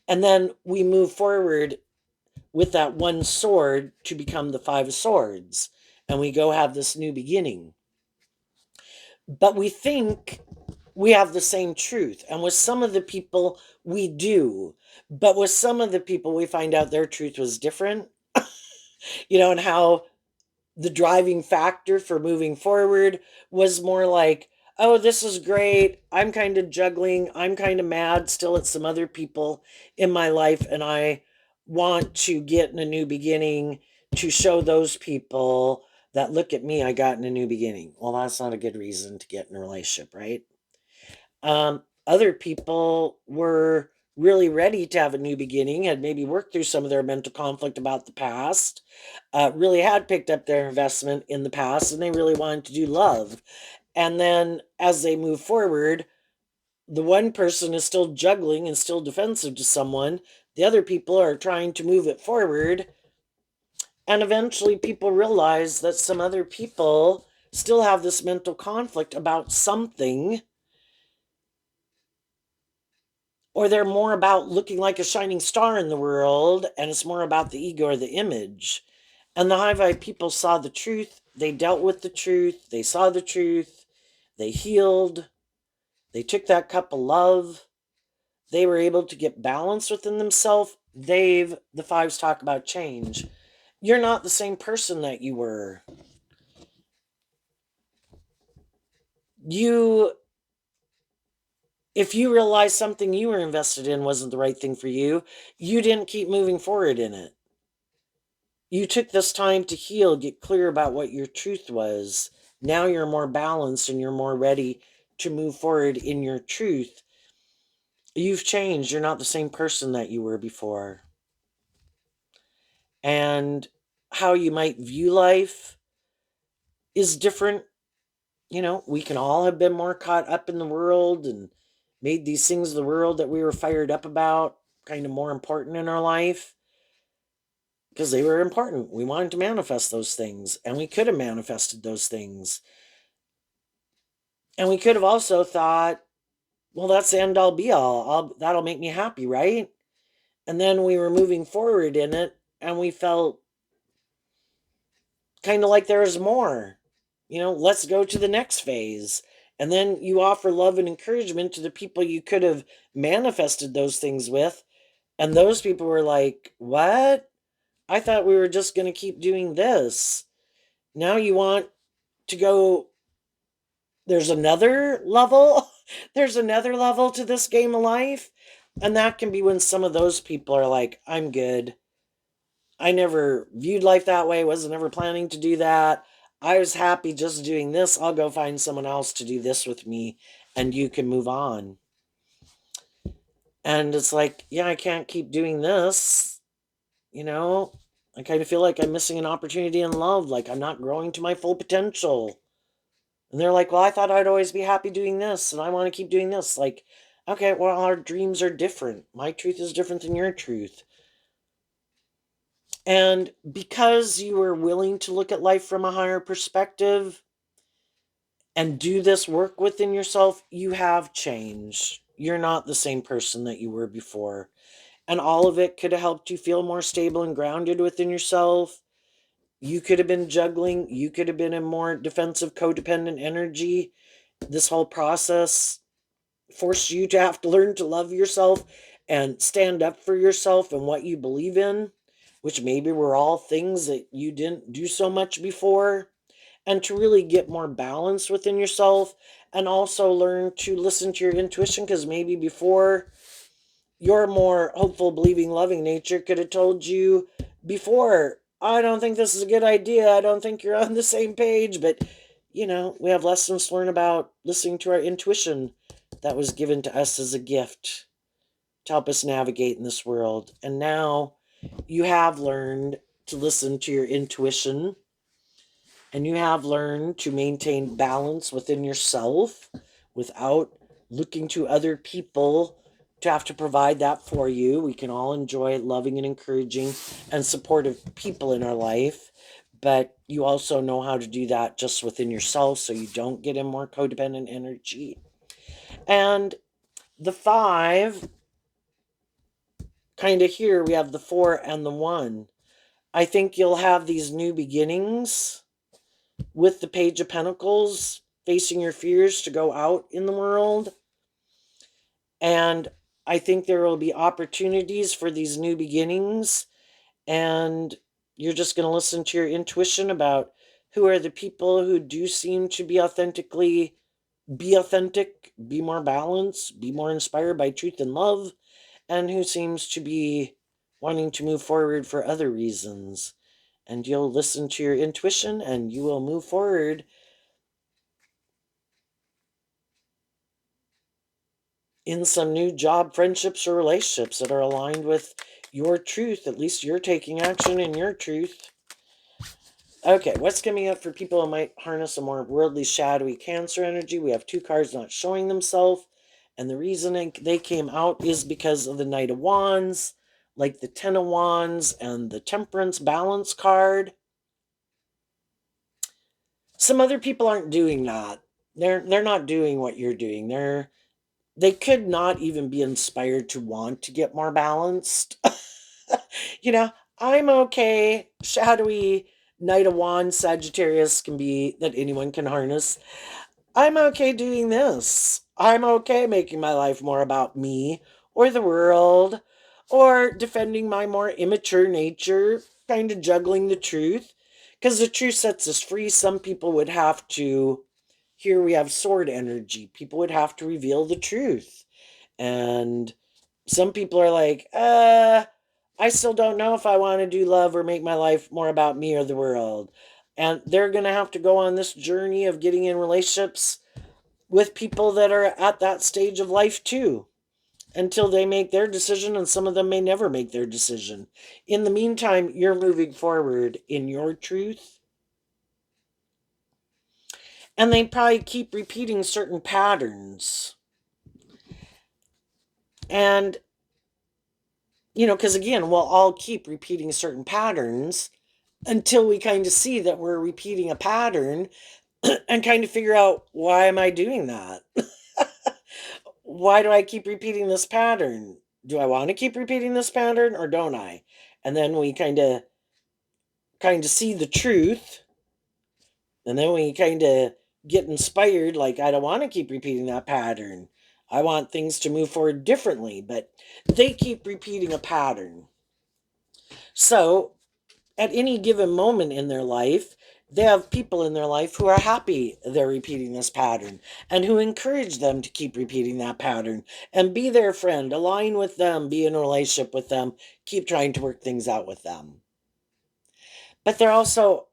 and then we move forward with that one sword to become the five of swords, and we go have this new beginning. But we think we have the same truth, and with some of the people we do, but with some of the people we find out their truth was different. And how the driving factor for moving forward was more like, oh, this is great, I'm kind of juggling, I'm kind of mad still at some other people in my life, and I want to get in a new beginning to show those people that, look at me, I got in a new beginning. Well, that's not a good reason to get in a relationship, right? Other people were really ready to have a new beginning, had maybe worked through some of their mental conflict about the past, really had picked up their investment in the past, and they really wanted to do love. And then as they move forward, the one person is still juggling and still defensive to someone. The other people are trying to move it forward. And eventually people realize that some other people still have this mental conflict about something, or they're more about looking like a shining star in the world, and it's more about the ego or the image. And the high vibe people saw the truth, they dealt with the truth, they saw the truth, they healed, they took that cup of love, they were able to get balance within themselves. The fives talk about change. You're not the same person that you were. You If you realize something you were invested in wasn't the right thing for you, you didn't keep moving forward in it. You took this time to heal, get clear about what your truth was. Now you're more balanced and you're more ready to move forward in your truth. You've changed. You're not the same person that you were before. And how you might view life is different. We can all have been more caught up in the world and made these things of the world that we were fired up about kind of more important in our life because they were important. We wanted to manifest those things, and we could have manifested those things. And we could have also thought, well, that's the end all be all. That'll make me happy, right? And then we were moving forward in it, and we felt kind of like there was more. Let's go to the next phase. And then you offer love and encouragement to the people you could have manifested those things with. And those people were like, what? I thought we were just going to keep doing this. Now you want to go, there's another level. There's another level to this game of life. And that can be when some of those people are like, I'm good. I never viewed life that way, wasn't ever planning to do that. I was happy just doing this. I'll go find someone else to do this with me, and you can move on. And it's like, yeah, I can't keep doing this. You know, I kind of feel like I'm missing an opportunity in love, like I'm not growing to my full potential. And they're like, well, I thought I'd always be happy doing this and I want to keep doing this. Like, okay, well, our dreams are different. My truth is different than your truth. And because you are willing to look at life from a higher perspective and do this work within yourself, you have changed. You're not the same person that you were before. And all of it could have helped you feel more stable and grounded within yourself. You could have been juggling, you could have been in more defensive, codependent energy. This whole process forced you to have to learn to love yourself and stand up for yourself and what you believe in, which maybe were all things that you didn't do so much before, and to really get more balance within yourself and also learn to listen to your intuition, because maybe before your more hopeful, believing, loving nature could have told you before, I don't think this is a good idea. I don't think you're on the same page. But, we have lessons to learn about listening to our intuition that was given to us as a gift to help us navigate in this world. And now you have learned to listen to your intuition, and you have learned to maintain balance within yourself without looking to other people to have to provide that for you. We can all enjoy loving and encouraging and supportive people in our life, but you also know how to do that just within yourself so you don't get in more codependent energy. And the five, kind of here, we have the four and the one. I think you'll have these new beginnings with the Page of Pentacles, facing your fears to go out in the world. And I think there will be opportunities for these new beginnings. And you're just going to listen to your intuition about who are the people who do seem to be authentically be authentic, be more balanced, be more inspired by truth and love, and who seems to be wanting to move forward for other reasons. And you'll listen to your intuition and you will move forward in some new job, friendships, or relationships that are aligned with your truth. At least you're taking action in your truth. Okay, what's coming up for people who might harness a more worldly, shadowy Cancer energy? We have two cards not showing themselves. And the reason they came out is because of the Knight of Wands, like the Ten of Wands and the Temperance Balance card. Some other people aren't doing that. They're not doing what you're doing. They could not even be inspired to want to get more balanced. you know, I'm okay. Shadowy Knight of Wands Sagittarius can be that anyone can harness. I'm okay doing this. I'm okay making my life more about me or the world or defending my more immature nature, kind of juggling the truth. Because the truth sets us free. Some people would have to, here we have sword energy, people would have to reveal the truth. And some people are like, I still don't know if I want to do love or make my life more about me or the world. And they're going to have to go on this journey of getting in relationships with people that are at that stage of life too, until they make their decision, and some of them may never make their decision. In the meantime, you're moving forward in your truth, and they probably keep repeating certain patterns. And because again, we'll all keep repeating certain patterns until we kind of see that we're repeating a pattern and kind of figure out, why am I doing that? Why do I keep repeating this pattern? Do I want to keep repeating this pattern or don't I? And then we kind of see the truth, and then we kind of get inspired, like, I don't want to keep repeating that pattern. I want things to move forward differently, but they keep repeating a pattern. So at any given moment in their life, they have people in their life who are happy they're repeating this pattern and who encourage them to keep repeating that pattern and be their friend, align with them, be in a relationship with them, keep trying to work things out with them. But they're also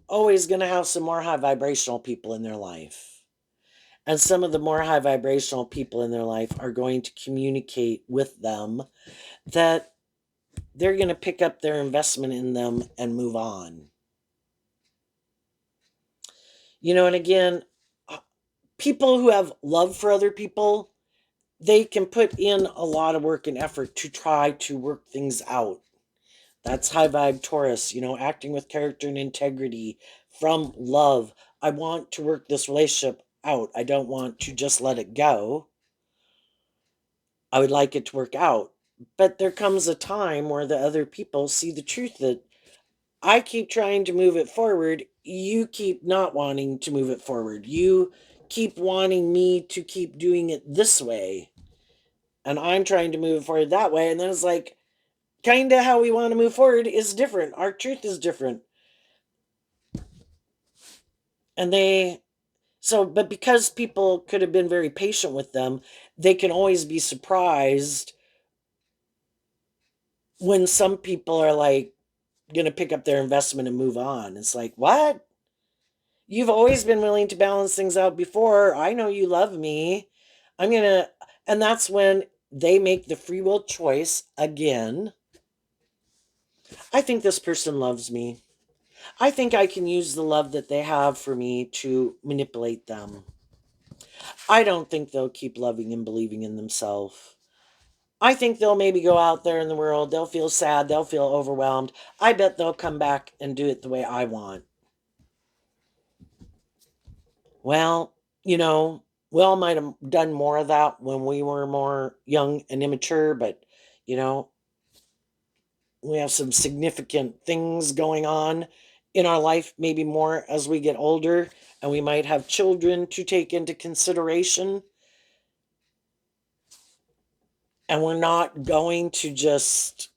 always going to have some more high vibrational people in their life. And some of the more high vibrational people in their life are going to communicate with them that they're going to pick up their investment in them and move on. And again, people who have love for other people, they can put in a lot of work and effort to try to work things out. That's high vibe Taurus, acting with character and integrity from love. I want to work this relationship out. I don't want to just let it go. I would like it to work out. But there comes a time where the other people see the truth that I keep trying to move it forward. You keep not wanting to move it forward. You keep wanting me to keep doing it this way. And I'm trying to move it forward that way. And then it's like, kind of how we want to move forward is different. Our truth is different. And but because people could have been very patient with them, they can always be surprised when some people are like going to pick up their investment and move on. It's like, what? You've always been willing to balance things out before. I know you love me. I'm going to, and that's when they make the free will choice again. I think this person loves me. I think I can use the love that they have for me to manipulate them. I don't think they'll keep loving and believing in themselves. I think they'll maybe go out there in the world, they'll feel sad, they'll feel overwhelmed. I bet they'll come back and do it the way I want. Well, we all might have done more of that when we were more young and immature, but, you know, we have some significant things going on in our life, maybe more as we get older, and we might have children to take into consideration. And we're not going to just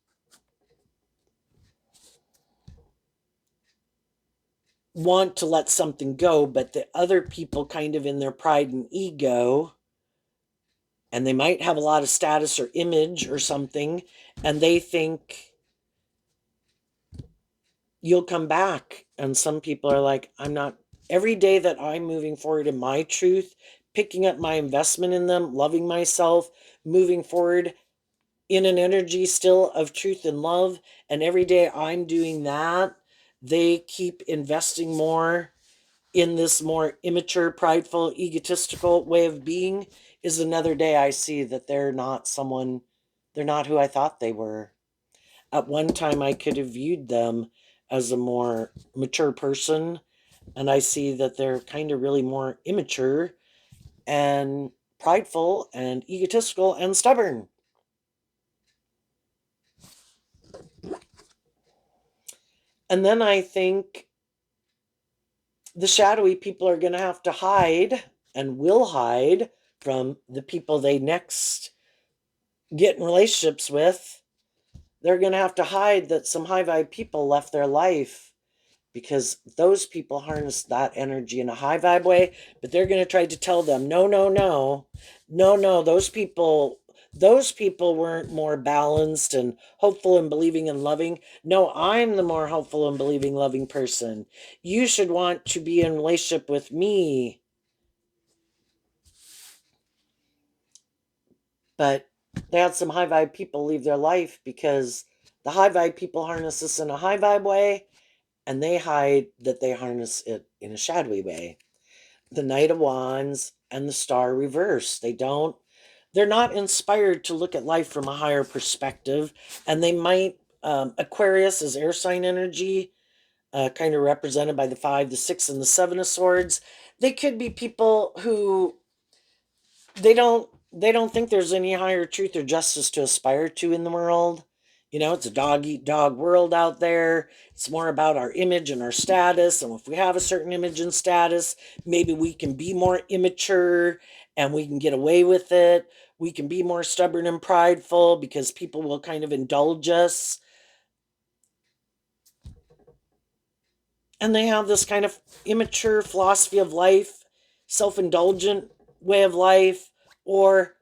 want to let something go, but the other people, kind of in their pride and ego, and they might have a lot of status or image or something, and they think you'll come back. And some people are like, I'm not, every day that I'm moving forward in my truth, picking up my investment in them, loving myself, moving forward in an energy still of truth and love, and every day I'm doing that, they keep investing more in this more immature, prideful, egotistical way of being, is another day I see that they're not who I thought they were. At one time, I could have viewed them as a more mature person, and I see that they're kind of really more immature and prideful and egotistical and stubborn. And then I think the shadowy people are going to have to hide and will hide from the people they next get in relationships with. They're going to have to hide that some high vibe people left their life, because those people harness that energy in a high vibe way. But they're going to try to tell them, no, no, no, no, no, those people weren't more balanced and hopeful and believing and loving. No, I'm the more hopeful and believing, loving person. You should want to be in relationship with me. But they had some high vibe people leave their life because the high vibe people harness this in a high vibe way, and they hide that they harness it in a shadowy way. The Knight of Wands and the Star reverse. They're not inspired to look at life from a higher perspective, and they might, Aquarius is air sign energy, kind of represented by the 5, the 6, and the 7 of Swords. They could be people who they don't think there's any higher truth or justice to aspire to in the world. It's a dog eat dog world out there. It's more about our image and our status, and if we have a certain image and status, maybe we can be more immature and we can get away with it. We can be more stubborn and prideful because people will kind of indulge us, and they have this kind of immature philosophy of life, self-indulgent way of life, or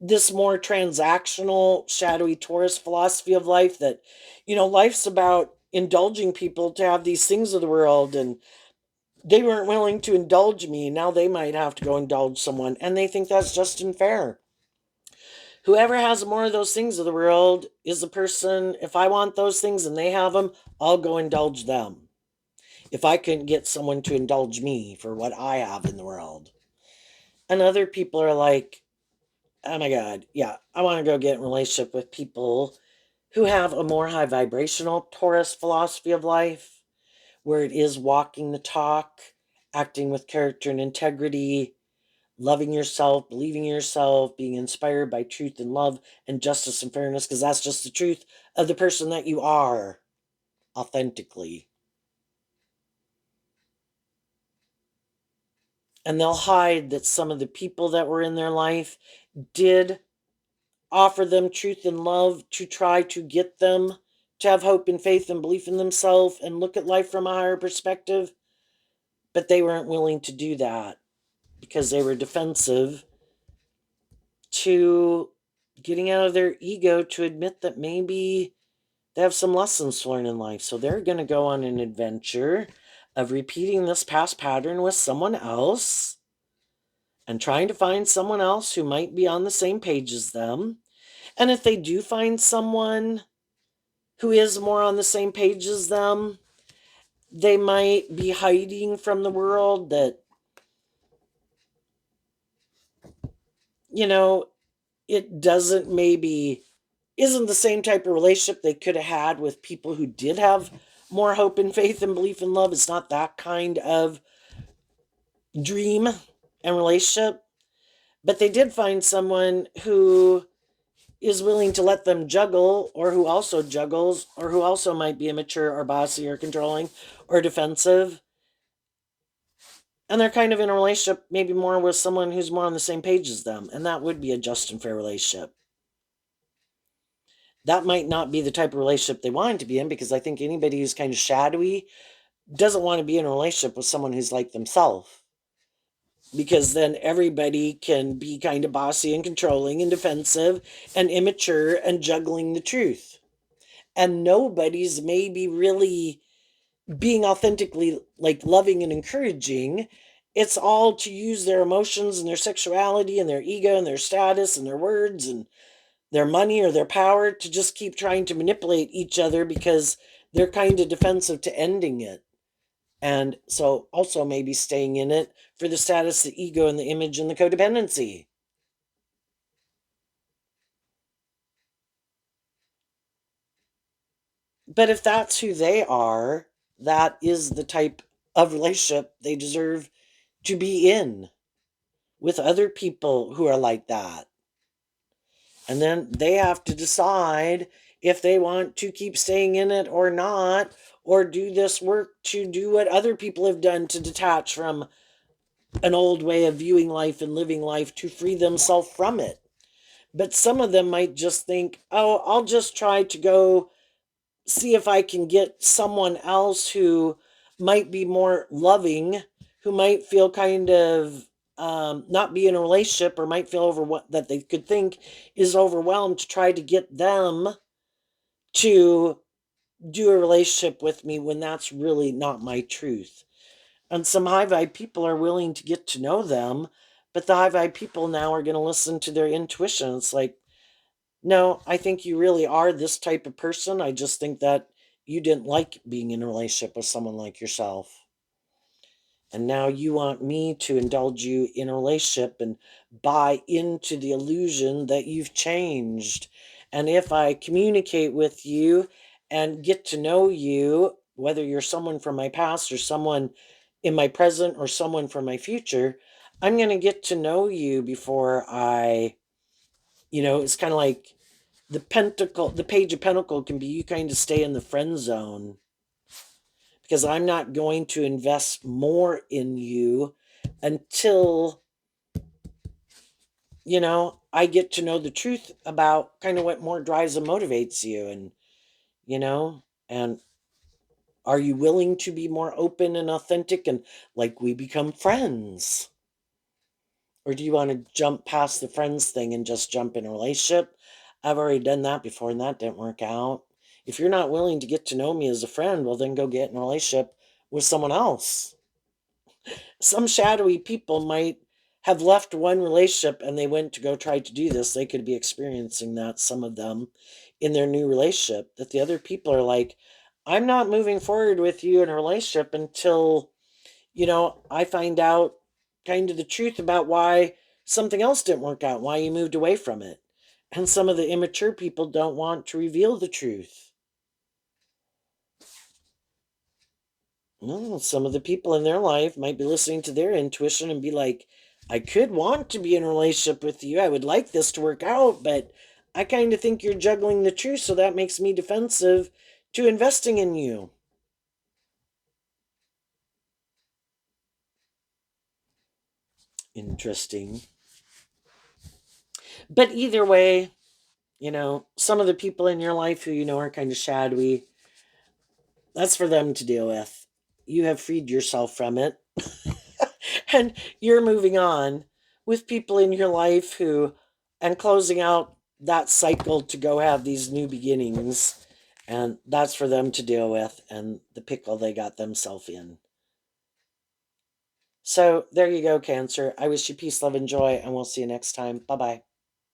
this more transactional, shadowy Taurus philosophy of life that, life's about indulging people to have these things of the world, and they weren't willing to indulge me. Now they might have to go indulge someone, and they think that's just unfair. Whoever has more of those things of the world is the person, if I want those things and they have them, I'll go indulge them. if I couldn't get someone to indulge me for what I have in the world. And other people are like, oh my God, yeah, I want to go get in a relationship with people who have a more high vibrational Taurus philosophy of life, where it is walking the talk, acting with character and integrity, loving yourself, believing in yourself, being inspired by truth and love and justice and fairness, because that's just the truth of the person that you are authentically. And they'll hide that some of the people that were in their life did offer them truth and love to try to get them to have hope and faith and belief in themselves and look at life from a higher perspective. But they weren't willing to do that because they were defensive to getting out of their ego to admit that maybe they have some lessons to learn in life. So they're going to go on an adventure of repeating this past pattern with someone else and trying to find someone else who might be on the same page as them. And if they do find someone who is more on the same page as them, they might be hiding from the world that, you know, it doesn't maybe isn't the same type of relationship they could have had with people who did have more hope and faith and belief in love. It's not that kind of dream and relationship, but they did find someone who is willing to let them juggle, or who also juggles, or who also might be immature or bossy or controlling or defensive. And they're kind of in a relationship, maybe more with someone who's more on the same page as them. And that would be a just and fair relationship. That might not be the type of relationship they want to be in, because I think anybody who's kind of shadowy doesn't want to be in a relationship with someone who's like themselves, because then everybody can be kind of bossy and controlling and defensive and immature and juggling the truth. And nobody's maybe really being authentically like loving and encouraging. It's all to use their emotions and their sexuality and their ego and their status and their words and their money or their power to just keep trying to manipulate each other, because they're kind of defensive to ending it. And so also maybe staying in it for the status, the ego, and the image and the codependency. But if that's who they are, that is the type of relationship they deserve to be in, with other people who are like that. And then they have to decide if they want to keep staying in it or not, or do this work to do what other people have done to detach from an old way of viewing life and living life to free themselves from it. But some of them might just think, oh, I'll just try to go see if I can get someone else who might be more loving, who might feel kind of not be in a relationship, or might feel over what that they could think is overwhelmed, to try to get them to do a relationship with me when that's really not my truth. And some high vibe people are willing to get to know them, but the high vibe people now are going to listen to their intuition. It's like, no, I think you really are this type of person. I just think that you didn't like being in a relationship with someone like yourself. And now you want me to indulge you in a relationship and buy into the illusion that you've changed. And if I communicate with you and get to know you, whether you're someone from my past or someone in my present or someone from my future, I'm going to get to know you before it's kind of like the page of pentacle can be you kind of stay in the friend zone, because I'm not going to invest more in you until, I get to know the truth about kind of what more drives and motivates you. And are you willing to be more open and authentic and like we become friends? Or do you want to jump past the friends thing and just jump in a relationship? I've already done that before and that didn't work out. If you're not willing to get to know me as a friend, well, then go get in a relationship with someone else. Some shadowy people might have left one relationship and they went to go try to do this. They could be experiencing that, some of them, in their new relationship, that the other people are like, I'm not moving forward with you in a relationship until, I find out kind of the truth about why something else didn't work out, why you moved away from it. And some of the immature people don't want to reveal the truth. Some of the people in their life might be listening to their intuition and be like, I could want to be in a relationship with you. I would like this to work out, but I kind of think you're juggling the truth, so that makes me defensive to investing in you. Interesting. But either way, some of the people in your life who are kind of shadowy, that's for them to deal with. You have freed yourself from it. And you're moving on with people in your life who, and closing out that cycle to go have these new beginnings. And that's for them to deal with and the pickle they got themselves in. So there you go, Cancer. I wish you peace, love, and joy, and we'll see you next time. Bye bye.